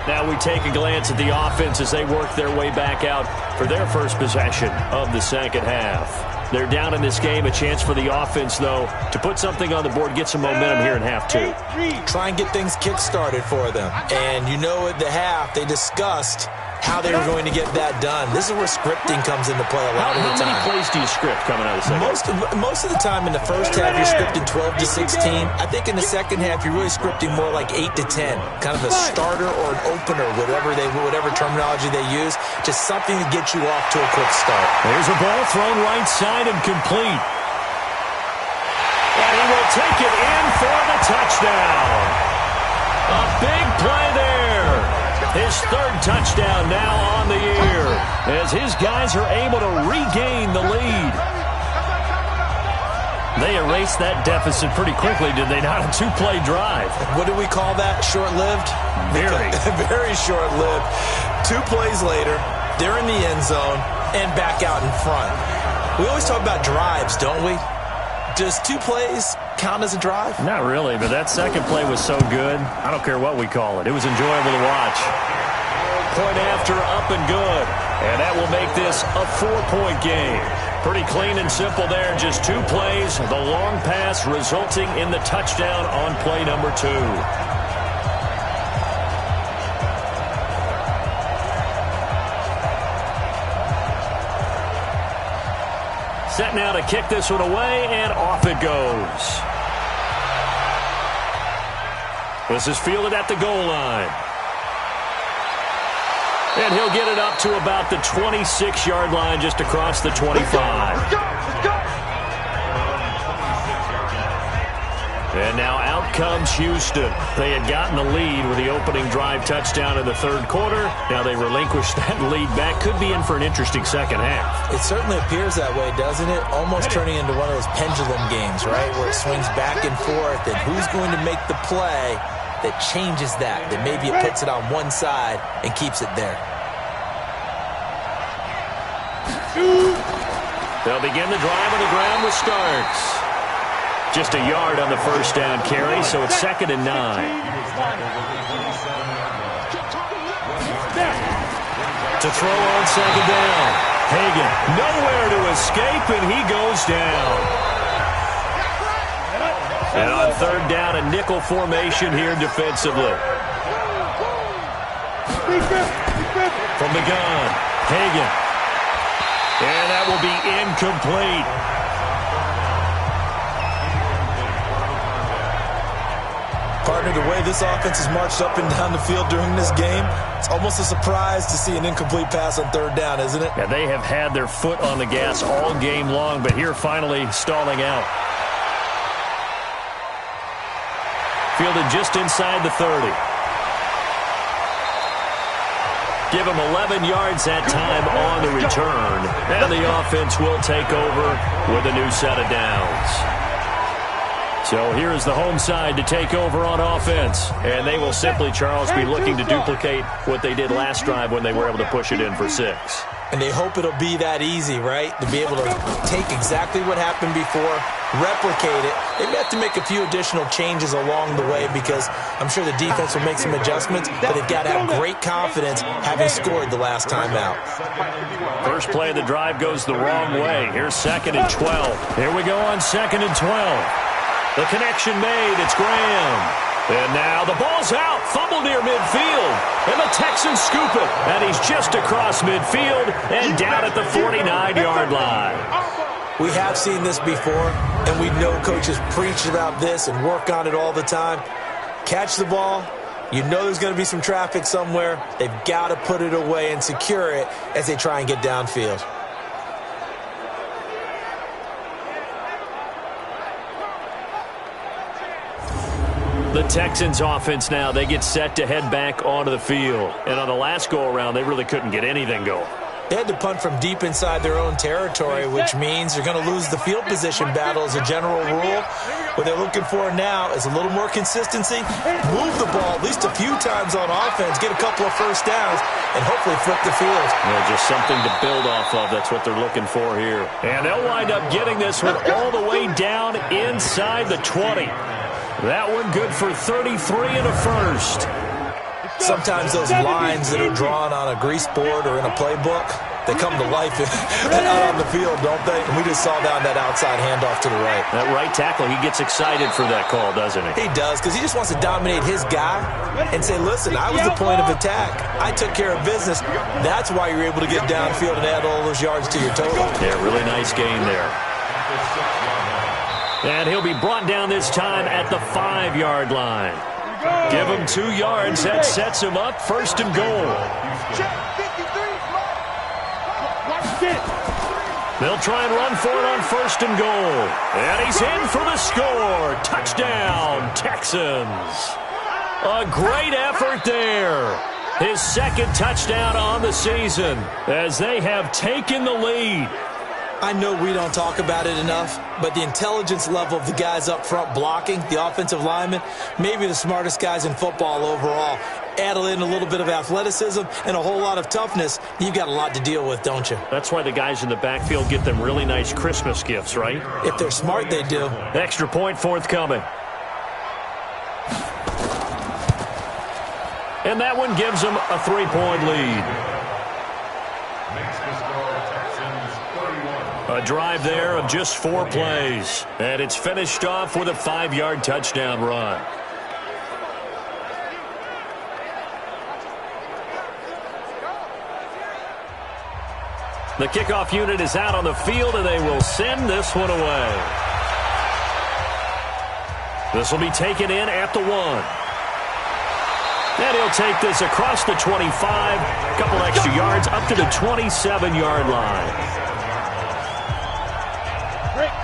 Now we take a glance at the offense as they work their way back out for their first possession of the second half. They're down in this game. A chance for the offense, though, to put something on the board, get some momentum here in half 2. Try and get things kick-started for them. And you know at the half, they discussed how they were going to get that done. This is where scripting comes into play a lot of the time. How many plays do you script coming out of the second? Most of the time in the first half, you're scripting 12 to 16. I think in the second half, you're really scripting more like 8 to 10. Kind of a starter or an opener, whatever terminology they use. Just something to get you off to a quick start. There's a ball thrown right side and complete. And he will take it in for the touchdown. A big play there. His 3rd touchdown now on the year as his guys are able to regain the lead. They erased that deficit pretty quickly, did they not? A 2-play drive. What do we call that? Short-lived? Very. Very short-lived. 2 plays later, they're in the end zone and back out in front. We always talk about drives, don't we? Does 2 plays count as a drive? Not really, but that second play was so good. I don't care what we call it. It was enjoyable to watch. Point after, up and good. And that will make this a 4-point game. Pretty clean and simple there. Just 2 plays. The long pass resulting in the touchdown on play number 2. Set now to kick this one away, and off it goes. This is fielded at the goal line. And he'll get it up to about the 26-yard line, just across the 25. Let's go. And now out comes Houston. They had gotten the lead with the opening drive touchdown in the 3rd quarter. Now they relinquished that lead back. Could be in for an interesting second half. It certainly appears that way, doesn't it? Almost turning into one of those pendulum games, right? Where it swings back and forth, and who's going to make the play that changes that maybe it puts it on one side and keeps it there. They'll begin the drive on the ground with Starks. Just a yard on the first down carry, so it's 2nd and 9. To throw on second down. Hagan nowhere to escape, and he goes down. And on 3rd down, a nickel formation here defensively. From the gun, Hagan. And that will be incomplete. Partner, the way this offense has marched up and down the field during this game, it's almost a surprise to see an incomplete pass on 3rd down, isn't it? Yeah, they have had their foot on the gas all game long, but here finally stalling out. Fielded just inside the 30. Give him 11 yards that time on the return. And the offense will take over with a new set of downs. So here is the home side to take over on offense. And they will simply, Charles, be looking to duplicate what they did last drive when they were able to push it in for 6. And they hope it'll be that easy, right? To be able to take exactly what happened before, replicate it. They may have to make a few additional changes along the way because I'm sure the defense will make some adjustments, but they've got to have great confidence having scored the last time out. First play of the drive goes the wrong way. Here's 2nd and 12. Here we go on 2nd and 12. The connection made. It's Graham. And now the ball's out. Fumble near midfield. And the Texans scoop it. And he's just across midfield and down at the 49-yard line. We have seen this before, and we know coaches preach about this and work on it all the time. Catch the ball. You know there's going to be some traffic somewhere. They've got to put it away and secure it as they try and get downfield. The Texans offense now, they get set to head back onto the field. And on the last go-around, they really couldn't get anything going. They had to punt from deep inside their own territory, which means they're going to lose the field position battle as a general rule. What they're looking for now is a little more consistency, move the ball at least a few times on offense, get a couple of first downs, and hopefully flip the field. Yeah, just something to build off of. That's what they're looking for here. And they'll wind up getting this one all the way down inside the 20. That one good for 33 and a first. Sometimes those lines that are drawn on a grease board or in a playbook, they come to life out on the field, don't they? And we just saw down that outside handoff to the right. That right tackle, he gets excited for that call, doesn't he? He does, because he just wants to dominate his guy and say, listen, I was the point of attack. I took care of business. That's why you're able to get downfield and add all those yards to your total. Yeah, really nice gain there. And he'll be brought down this time at the 5-yard line. Give him 2 yards. That sets him up. 1st and goal. They'll try and run for it on 1st and goal. And he's in for the score. Touchdown, Texans. A great effort there. His 2nd touchdown on the season as they have taken the lead. I know we don't talk about it enough, but the intelligence level of the guys up front blocking, the offensive linemen, maybe the smartest guys in football overall. Add in a little bit of athleticism and a whole lot of toughness, you've got a lot to deal with, don't you? That's why the guys in the backfield get them really nice Christmas gifts, right? If they're smart, they do. Extra point forthcoming. And that one gives them a 3-point lead. A drive there of just 4 plays. And it's finished off with a 5-yard touchdown run. The kickoff unit is out on the field, and they will send this one away. This will be taken in at the 1. And he'll take this across the 25. A couple extra yards up to the 27-yard line.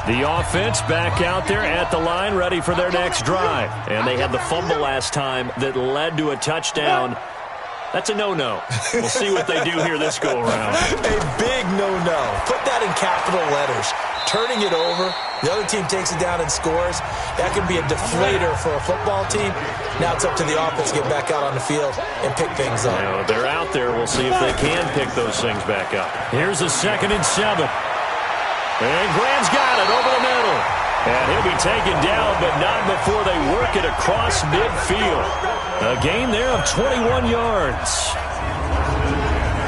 The offense back out there at the line, ready for their next drive. And they had the fumble last time that led to a touchdown. That's a no-no. We'll see what they do here this go-around. A big no-no. Put that in capital letters. Turning it over, the other team takes it down and scores. That can be a deflator for a football team. Now it's up to the offense to get back out on the field and pick things up. Now, they're out there. We'll see if they can pick those things back up. Here's a 2nd and 7. And Graham's got it over the middle. And he'll be taken down, but not before they work it across midfield. A gain there of 21 yards.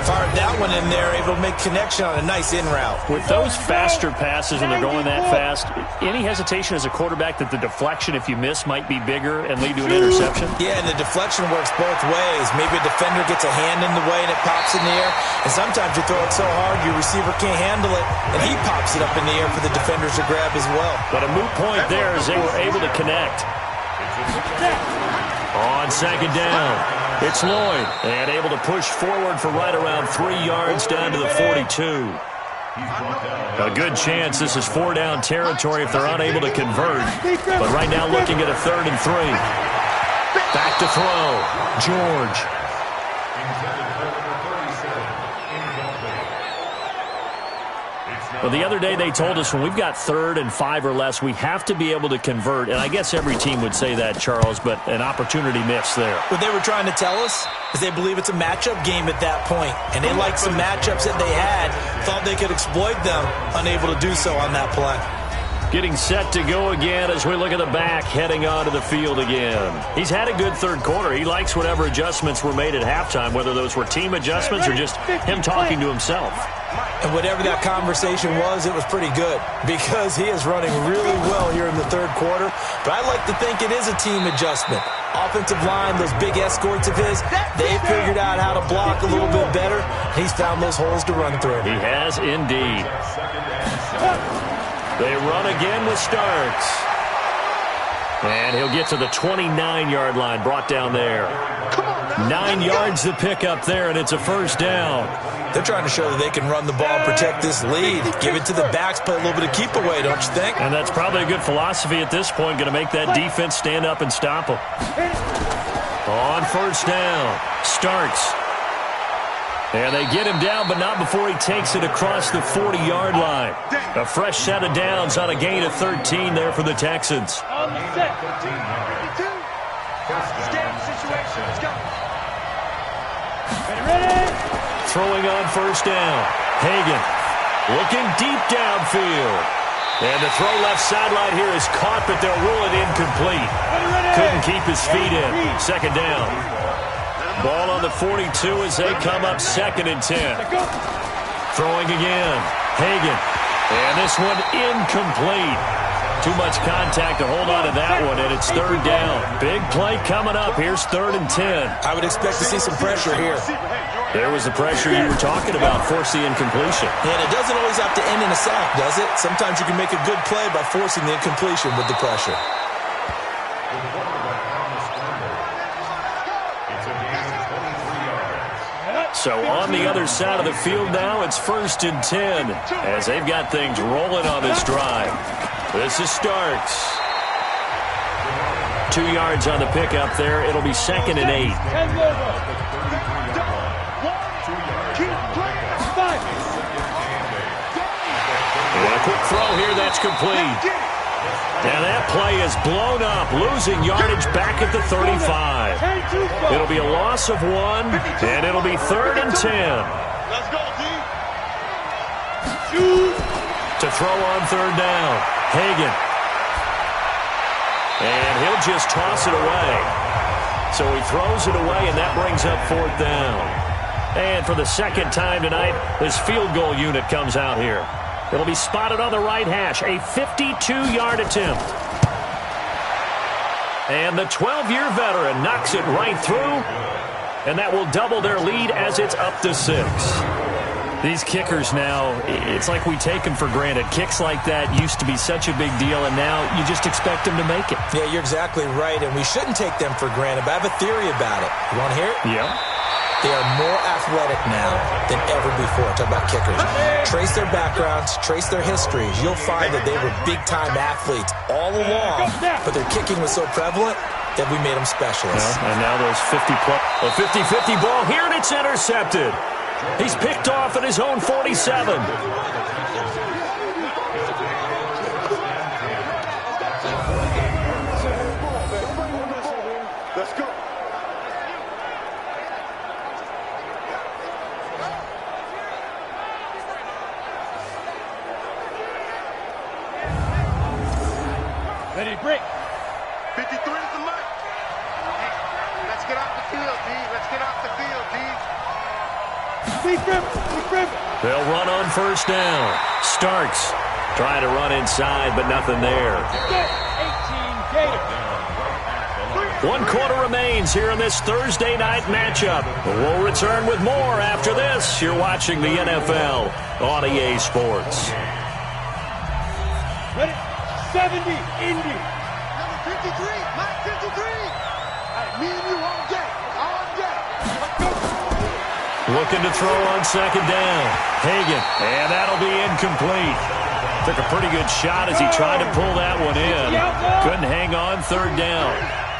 Fired that one in there, able to make connection on a nice in route. With those faster passes when they're going that fast, any hesitation as a quarterback that the deflection, if you miss, might be bigger and lead to an interception? Yeah, and the deflection works both ways. Maybe a defender gets a hand in the way and it pops in the air. And sometimes you throw it so hard your receiver can't handle it, and he pops it up in the air for the defenders to grab as well. But a moot point there as they were able to connect. On 2nd down, it's Lloyd, and able to push forward for right around 3 yards down to the 42. A good chance this is 4-down territory if they're unable to convert. But right now looking at a 3rd and 3. Back to throw, George. Well, the other day they told us when we've got 3rd and 5 or less, we have to be able to convert. And I guess every team would say that, Charles, but an opportunity missed there. What they were trying to tell us is they believe it's a matchup game at that point, and they liked some matchups that they had, thought they could exploit them, unable to do so on that play. Getting set to go again as we look at the back, heading onto the field again. He's had a good 3rd quarter. He likes whatever adjustments were made at halftime, whether those were team adjustments or just him talking to himself. And whatever that conversation was, it was pretty good because he is running really well here in the 3rd quarter. But I like to think it is a team adjustment. Offensive line, those big escorts of his, they figured out how to block a little bit better. He's found those holes to run through. He has indeed. They run again with Starks. And he'll get to the 29-yard line, brought down there. 9 yards to pick up there, and it's a 1st down. They're trying to show that they can run the ball and protect this lead. Give it to the backs, play a little bit of keep away, don't you think? And that's probably a good philosophy at this point, going to make that defense stand up and stop them. On 1st down, Starks. And they get him down, but not before he takes it across the 40-yard line. A fresh set of downs on a gain of 13 there for the Texans. On the set. 52. Game situation. Let's go. Ready? Throwing on 1st down. Hagan looking deep downfield. And the throw left sideline here is caught, but they'll rule it incomplete. Couldn't keep his feet in. 2nd down. Ball on the 42 as they come up 2nd and 10. Throwing again. Hagan. And this one incomplete. Too much contact to hold on to that one, and it's 3rd down. Big play coming up. Here's 3rd and 10. I would expect to see some pressure here. There was the pressure you were talking about, force the incompletion. And it doesn't always have to end in a sack, does it? Sometimes you can make a good play by forcing the incompletion with the pressure. So on the other side of the field now, it's 1st and 10 as they've got things rolling on this drive. This is Starks. 2 yards on the pickup there. It'll be 2nd and 8. And a quick throw here that's complete. And that play is blown up, losing yardage back at the 35. It'll be a loss of 1, and it'll be 3rd and 10. Let's go, D. To throw on 3rd down, Hagan. And he'll just toss it away. So he throws it away, and that brings up 4th down. And for the 2nd time tonight, this field goal unit comes out here. It'll be spotted on the right hash, a 52-yard attempt. And the 12-year veteran knocks it right through, and that will double their lead as it's up to 6. These kickers now, it's like we take them for granted. Kicks like that used to be such a big deal, and now you just expect them to make it. Yeah, you're exactly right, and we shouldn't take them for granted, but I have a theory about it. You want to hear it? Yeah. They are more athletic now than ever before. Talk about kickers. Trace their backgrounds, trace their histories. You'll find that they were big-time athletes all along, but their kicking was so prevalent that we made them specialists. And now those 50-plus. A 50-50 ball here, and it's intercepted. He's picked off at his own 47. Let's go. Ready, break. 53 is the mark. Let's get off the field, D. Let's get off the field, D. They'll run on 1st down. Starks trying to run inside, but nothing there. 1 quarter remains here in this Thursday night matchup. We'll return with more after this. You're watching the NFL on EA Sports. Ready? 70, Indy. Number 53, Mike 53. All right, me and you on deck. On deck. Let's go. Looking to throw on 2nd down. Hagan, and that'll be incomplete. Took a pretty good shot as he tried to pull that one in. Couldn't hang on 3rd down.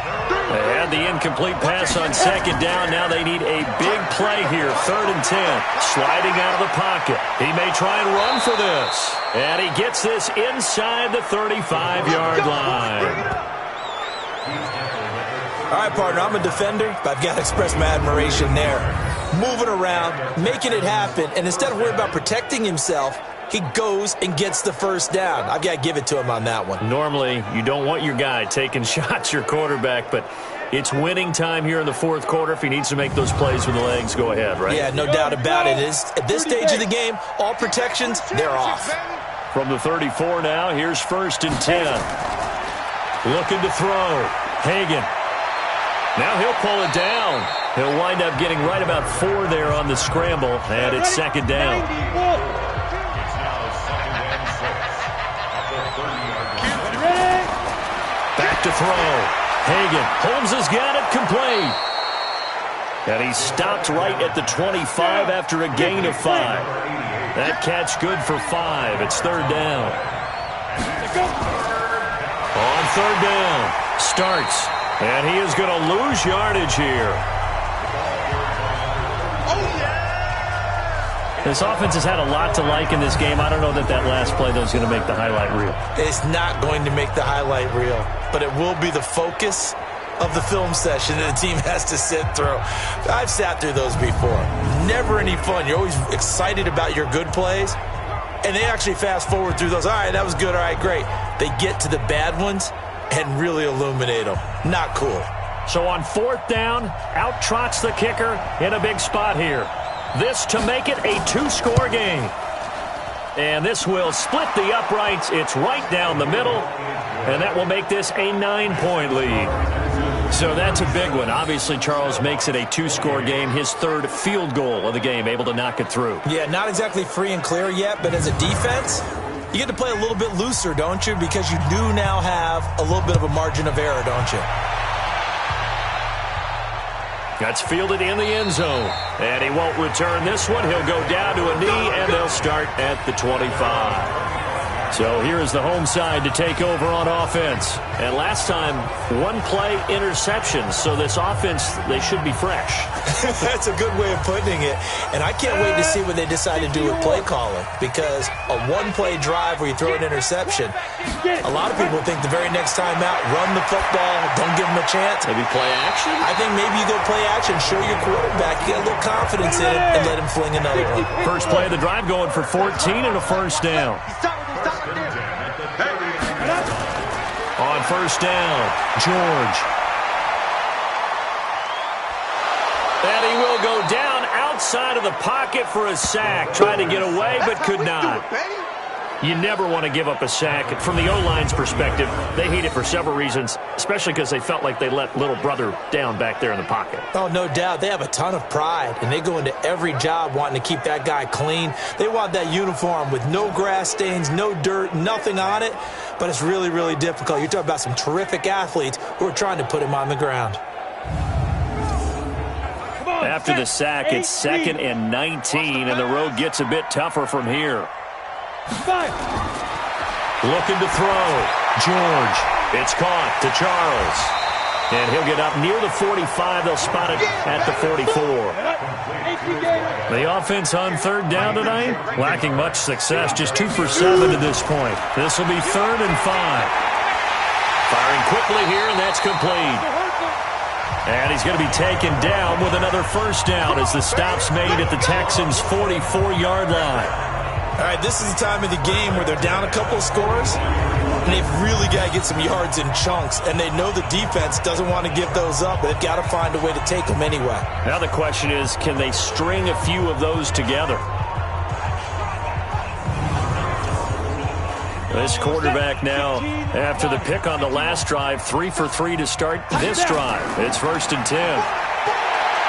They had the incomplete pass on second down. Now they need a big play here. 3rd and 10. Sliding out of the pocket. He may try and run for this. And he gets this inside the 35-yard line. All right, partner, I'm a defender, but I've got to express my admiration there. Moving around, making it happen, and instead of worrying about protecting himself, he goes and gets the first down. I've got to give it to him on that one. Normally, you don't want your guy taking shots, your quarterback, but it's winning time here in the 4th quarter. If he needs to make those plays with the legs, go ahead, right? Yeah, no doubt about it. At this stage of the game, all protections, they're off. From the 34 now, here's 1st and 10. Looking to throw. Hagan. Now he'll pull it down. He'll wind up getting right about 4 there on the scramble, and it's 2nd down. It's now 2nd and 6 at the 30-yard line. Back to throw. Hagan. Holmes has got it complete. And he stopped right at the 25 after a gain of 5. That catch good for 5. It's 3rd down. On 3rd down. Starks. And he is going to lose yardage here. This offense has had a lot to like in this game. I don't know that last play, though, is going to make the highlight reel. It's not going to make the highlight reel, but it will be the focus of the film session that the team has to sit through. I've sat through those before. Never any fun. You're always excited about your good plays, and they actually fast forward through those. All right, that was good. All right, great. They get to the bad ones and really illuminate them. Not cool. So on 4th down, out trots the kicker in a big spot here. This to make it a 2-score game. And this will split the uprights. It's right down the middle, and that will make this a 9-point lead. So that's a big one. Obviously, Charles makes it a 2-score game. His 3rd field goal of the game, able to knock it through. Yeah, not exactly free and clear yet, but as a defense, you get to play a little bit looser, don't you? Because you do now have a little bit of a margin of error, don't you? That's fielded in the end zone. And he won't return this one. He'll go down to a knee, and they'll start at the 25. So here is the home side to take over on offense. And last time, 1-play interception. So this offense, they should be fresh. That's a good way of putting it. And I can't wait to see what they decide to do with play calling. Because a 1-play drive where you throw an interception, a lot of people think the very next time out, run the football, don't give them a chance. Maybe play action? I think maybe you go play action, show your quarterback, you get a little confidence in it, and let him fling another one. First play of the drive going for 14 and a 1st down. On 1st down, George. And he will go down outside of the pocket for a sack. Tried to get away, but could not. You never want to give up a sack. From the O-line's perspective, they hate it for several reasons, especially because they felt like they let little brother down back there in the pocket. Oh, no doubt. They have a ton of pride, and they go into every job wanting to keep that guy clean. They want that uniform with no grass stains, no dirt, nothing on it, but it's really, really difficult. You're talking about some terrific athletes who are trying to put him on the ground. After the sack, it's 2nd and 19, and the road gets a bit tougher from here. Looking to throw. George. It's caught to Charles. And he'll get up near the 45. They'll spot it at the 44. The offense on 3rd down tonight, lacking much success. Just 2 for 7 to this point. This will be 3rd and 5. Firing quickly here, and that's complete. And he's going to be taken down with another 1st down as the stop's made at the Texans' 44-yard line. All right, this is the time of the game where they're down a couple of scores, and they've really got to get some yards in chunks, and they know the defense doesn't want to give those up, but they've got to find a way to take them anyway. Now the question is, can they string a few of those together? This quarterback now, after the pick on the last drive, 3 for 3 to start this drive. It's 1st and 10.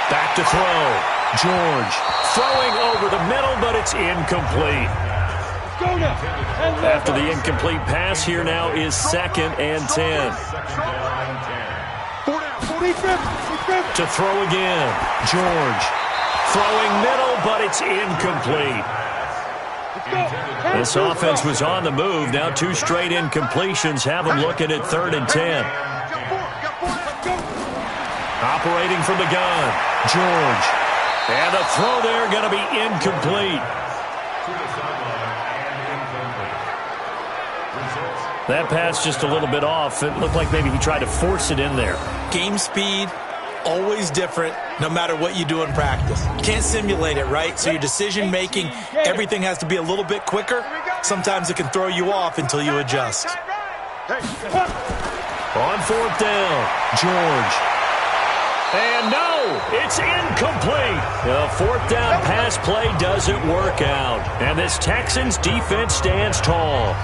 Back to throw. George throwing over the middle, but it's incomplete. After the incomplete pass, here now is 2nd and 10. To throw again. George throwing middle, but it's incomplete. This offense was on the move. Now 2 straight incompletions have them looking at 3rd and 10. Operating from the gun, George. And the throw there going to be incomplete. That pass just a little bit off. It looked like maybe he tried to force it in there. Game speed, always different, no matter what you do in practice. You can't simulate it, right? So your decision-making, everything has to be a little bit quicker. Sometimes it can throw you off until you adjust. On fourth down, George. And no, it's incomplete. The fourth down pass play doesn't work out. And this Texans defense stands tall.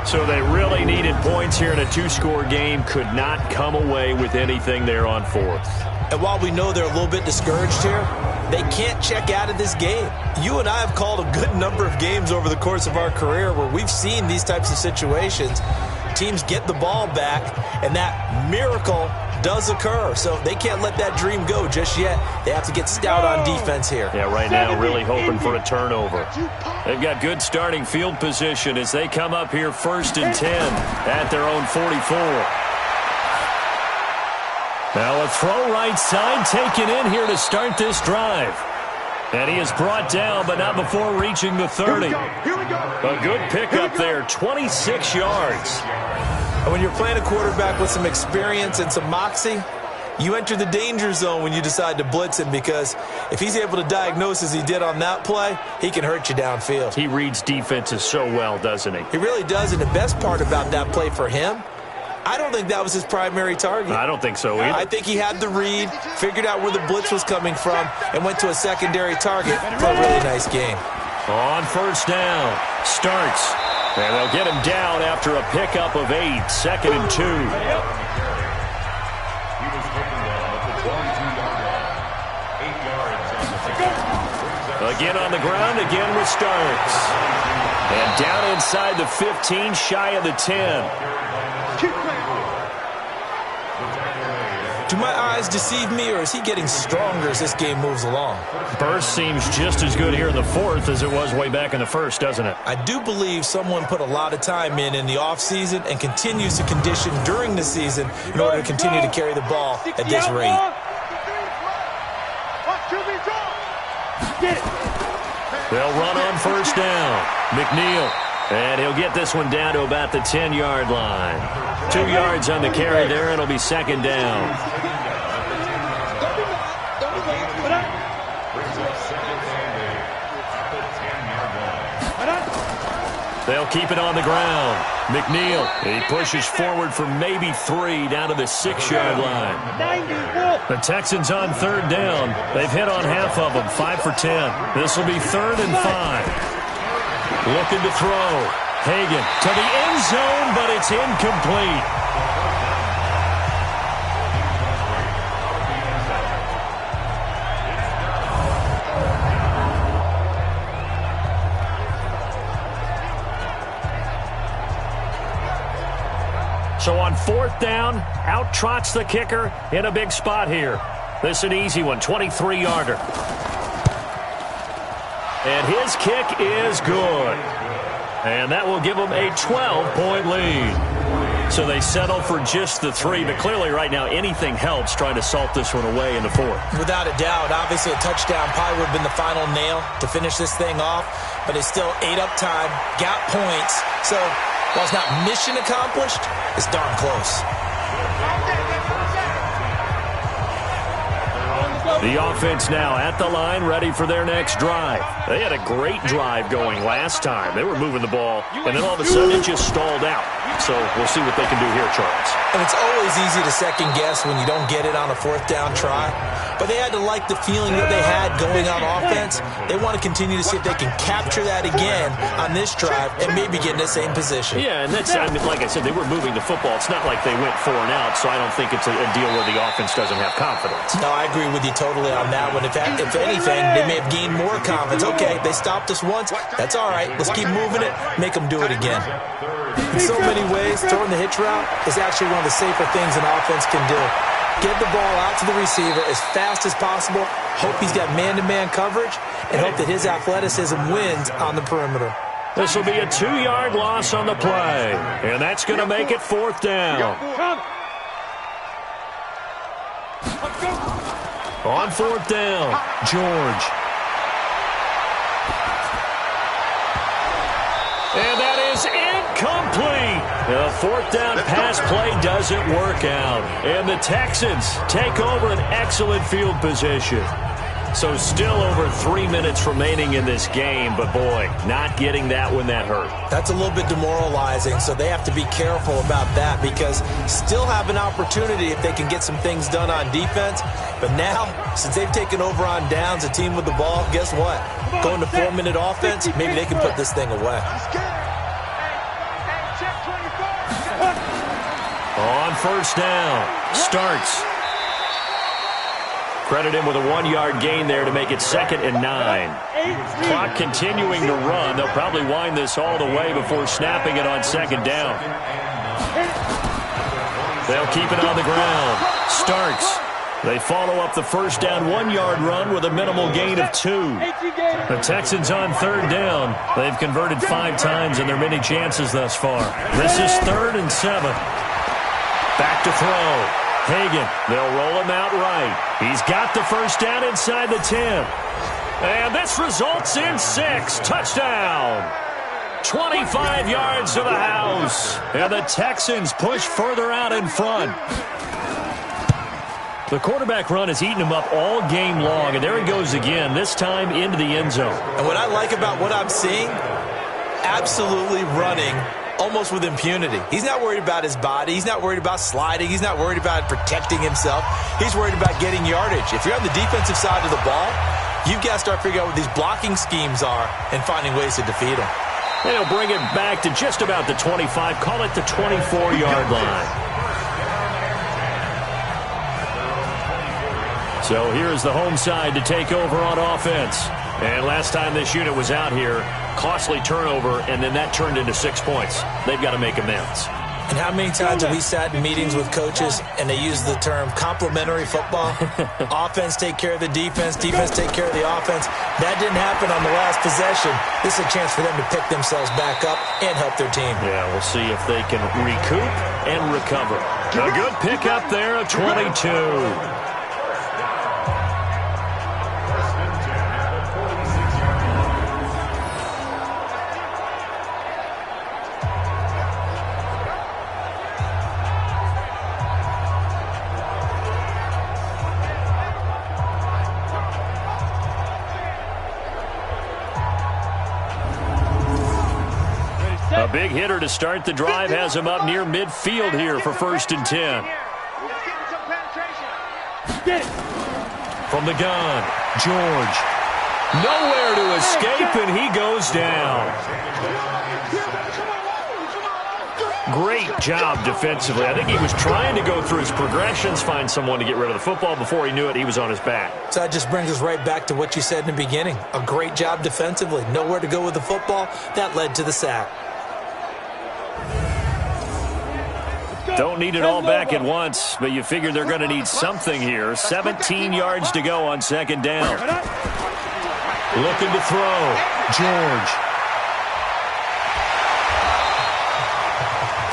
So they really needed points here in a two-score game. Could not come away with anything there on fourth. And while we know they're a little bit discouraged here, they can't check out of this game. You and I have called a good number of games over the course of our career where we've seen these types of situations. Teams get the ball back, and that miracle does occur. So they can't let that dream go just yet. They have to get stout on defense here. Yeah, right now really hoping for a turnover. They've got good starting field position as they come up here 1st and 10 at their own 44. Now a throw right side taken in here to start this drive. And he is brought down, but not before reaching the 30. A good pickup there, 26 yards. And when you're playing a quarterback with some experience and some moxie, you enter the danger zone when you decide to blitz him, because if he's able to diagnose as he did on that play, he can hurt you downfield. He reads defenses so well, doesn't he? He really does, and the best part about that play for him, I don't think that was his primary target. I don't think so either. I think he had the read, figured out where the blitz was coming from, and went to a secondary target for a really nice game. On first down, starts. And they'll get him down after a pickup of 8, 2nd and 2. He was taken down at the 22-yard line. 8 yards on the pickup. Again on the ground, again with Starks. And down inside the 15, shy of the 10. Do my eyes deceive me, or is he getting stronger as this game moves along? Burst seems just as good here in the 4th as it was way back in the 1st, doesn't it? I do believe someone put a lot of time in the offseason and continues to condition during the season in order to continue to carry the ball at this rate. They'll run on first down. McNeil. And he'll get this one down to about the 10-yard line. 2 yards on the carry there, and it'll be 2nd down. They'll keep it on the ground. McNeil, he pushes forward for maybe 3 down to the 6-yard line. The Texans on 3rd down. They've hit on half of them, 5 for 10. This will be 3rd and 5. Looking to throw. Hagan to the end zone, but it's incomplete. So on 4th down, out trots the kicker in a big spot here. This is an easy one, 23-yarder. And his kick is good. And that will give them a 12-point lead. So they settle for just the 3, but clearly right now anything helps trying to salt this one away in the 4th. Without a doubt, obviously a touchdown probably would have been the final nail to finish this thing off, but it's still ate up time, got points. So while it's not mission accomplished, it's darn close. The offense now at the line, ready for their next drive. They had a great drive going last time. They were moving the ball, and then all of a sudden it just stalled out. So we'll see what they can do here, Charles. And it's always easy to second guess when you don't get it on a 4th down try. But they had to like the feeling that they had going on offense. They want to continue to see if they can capture that again on this drive and maybe get in the same position. Yeah, and that's, I mean, like I said, they were moving the football. It's not like they went 4 and out, so I don't think it's a deal where the offense doesn't have confidence. No, I agree with you totally on that one. If anything, they may have gained more confidence. Okay, they stopped us once. That's all right. Let's keep moving it. Make them do it again. In so many ways, throwing the hitch route is actually one of the safer things an offense can do. Get the ball out to the receiver as fast as possible, hope he's got man-to-man coverage, and hope that his athleticism wins on the perimeter. This will be a 2-yard loss on the play, and that's going to make it 4th down. On 4th down, George. And that is incomplete. The 4th down pass play doesn't work out. And the Texans take over an excellent field position. So still over 3 minutes remaining in this game, but boy, not getting that when that hurt. That's a little bit demoralizing, so they have to be careful about that because still have an opportunity if they can get some things done on defense. But now, since they've taken over on downs, a team with the ball, guess what? Going to 4-minute offense, maybe they can put this thing away. On 1st down, starts. Credit him with a 1-yard gain there to make it 2nd and 9. Clock continuing to run. They'll probably wind this all the way before snapping it on 2nd down. They'll keep it on the ground. Starts. They follow up the 1st down 1-yard run with a minimal gain of 2. The Texans on 3rd down. They've converted 5 times in their many chances thus far. This is 3rd and 7. Back to throw. Hagan, they'll roll him out right. He's got the 1st down inside the 10. And this results in 6. Touchdown. 25 yards to the house. And the Texans push further out in front. The quarterback run has eaten him up all game long, and there he goes again, this time into the end zone. And what I like about what I'm seeing, absolutely running almost with impunity. He's not worried about his body. He's not worried about sliding. He's not worried about protecting himself. He's worried about getting yardage. If you're on the defensive side of the ball, you've got to start figuring out what these blocking schemes are and finding ways to defeat them. And he'll bring it back to just about the 25, call it the 24-yard line. So here's the home side to take over on offense. And last time this unit was out here, costly turnover, and then that turned into 6 points. They've got to make amends. And how many times have we sat in meetings with coaches and they use the term complementary football? Offense take care of the defense, defense take care of the offense. That didn't happen on the last possession. This is a chance for them to pick themselves back up and help their team. Yeah, we'll see if they can recoup and recover. A good pickup there, a 22. A big hitter to start the drive has him up near midfield here for 1st and 10. From the gun, George. Nowhere to escape, and he goes down. Great job defensively. I think he was trying to go through his progressions, find someone to get rid of the football. Before he knew it, he was on his back. So that just brings us right back to what you said in the beginning. A great job defensively. Nowhere to go with the football. That led to the sack. Don't need it all back at once, but you figure they're going to need something here. 17 yards to go on 2nd down. Looking to throw. George.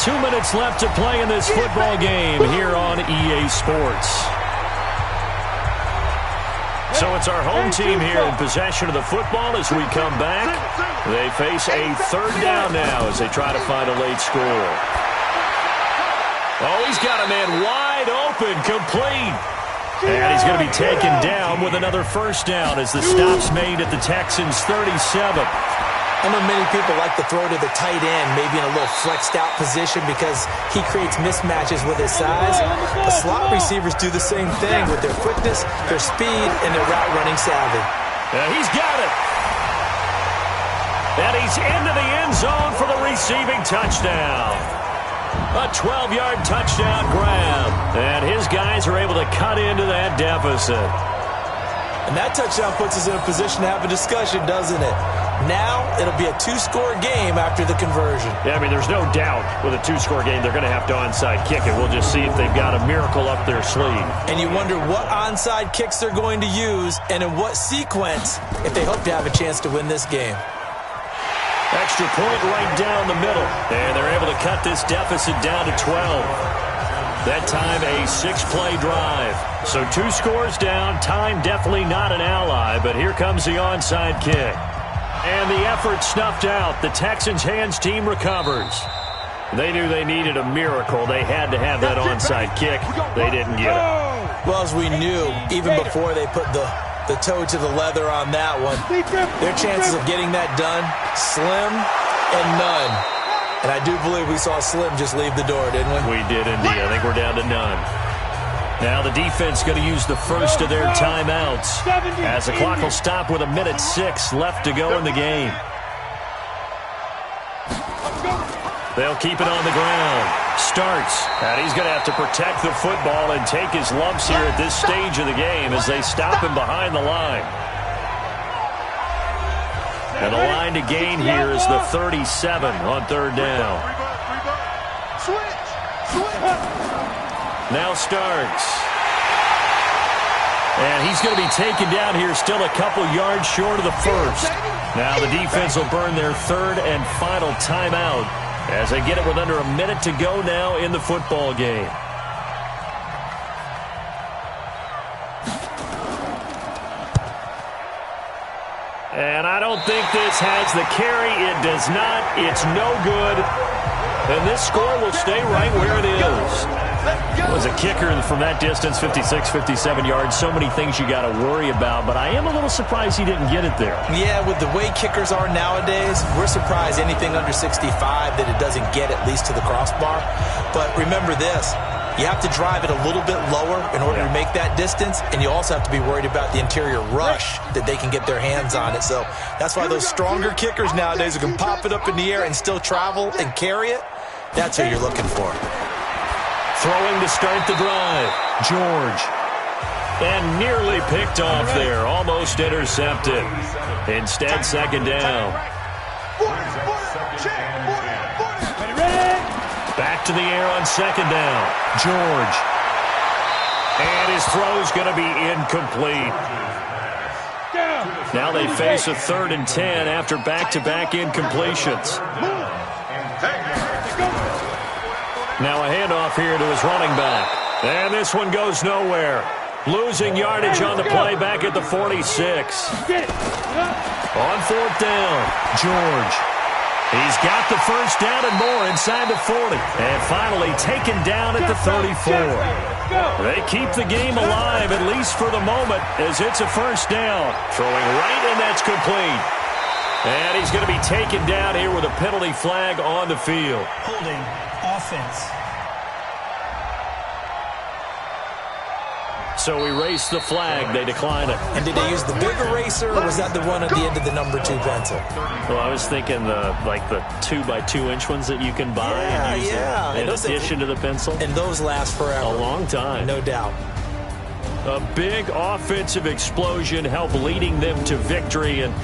2 minutes left to play in this football game here on EA Sports. So it's our home team here in possession of the football as we come back. They face a 3rd down now as they try to find a late score. Oh, he's got a man wide open, complete. And he's going to be taken down with another 1st down as the stop's made at the Texans' 37. I know many people like to throw to the tight end, maybe in a little flexed out position because he creates mismatches with his size. The slot receivers do the same thing with their quickness, their speed, and their route running savvy. He's got it. And he's into the end zone for the receiving touchdown. A 12-yard touchdown grab. And his guys are able to cut into that deficit. And that touchdown puts us in a position to have a discussion, doesn't it? Now it'll be a 2-score game after the conversion. Yeah, I mean, there's no doubt with a 2-score game they're going to have to onside kick it. We'll just see if they've got a miracle up their sleeve. And you wonder what onside kicks they're going to use and in what sequence if they hope to have a chance to win this game. Extra point right down the middle. And they're able to cut this deficit down to 12. That time a 6-play drive. So 2 scores down. Time definitely not an ally, but here comes the onside kick. And the effort snuffed out. The Texans' hands team recovers. They knew they needed a miracle. They had to have that onside kick. They didn't get it. Well, as we knew, even before they put the toe to the leather on that one, their chances of getting that done, slim and none. And I do believe we saw Slim just leave the door, didn't we? We did indeed. I think we're down to none. Now the defense going to use the first of their timeouts as the clock will stop with 1:06 left to go in the game. They'll keep it on the ground. Starts, and he's going to have to protect the football and take his lumps here at this stage of the game as they stop him behind the line. And the line to gain here is the 37 on 3rd down. Now Starks. And he's going to be taken down here still a couple yards short of the first. Now the defense will burn their 3rd and final timeout as they get it with under a minute to go now in the football game. And I don't think this has the carry. It does not. It's no good. And this score will stay right where it is. It was a kicker from that distance, 56, 57 yards. So many things you got to worry about, but I am a little surprised he didn't get it there. Yeah, with the way kickers are nowadays, we're surprised anything under 65 that it doesn't get at least to the crossbar. But remember this. You have to drive it a little bit lower in order to make that distance, and you also have to be worried about the interior rush that they can get their hands on it. So that's why those stronger kickers nowadays who can pop it up in the air and still travel and carry it, that's who you're looking for. Throwing to start the drive, George. And nearly picked off there, almost intercepted. Instead, 2nd down. Back to the air on 2nd down. George. And his throw's going to be incomplete. Now they face a 3rd and 10 after back-to-back incompletions. Now a handoff here to his running back. And this one goes nowhere. Losing yardage on the play back at the 46. On 4th down, George. He's got the first down and more inside the 40. And finally taken down at the 34. They keep the game alive, at least for the moment, as it's a 1st down. Throwing right, and that's complete. And he's going to be taken down here with a penalty flag on the field. Holding offense. So we race the flag. They decline it. And did they use the big eraser, or was that the one at the end of the number 2 pencil? Well, I was thinking the 2x2-inch ones that you can buy and use in addition to the pencil. And those last forever. A long time. No doubt. A big offensive explosion helped leading them to victory. And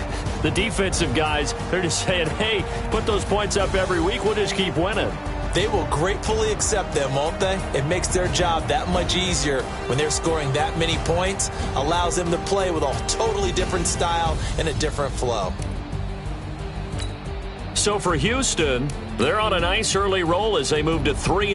the defensive guys, they're just saying, hey, put those points up every week. We'll just keep winning. They will gratefully accept them, won't they? It makes their job that much easier when they're scoring that many points. Allows them to play with a totally different style and a different flow. So for Houston, they're on a nice early roll as they move to 3-0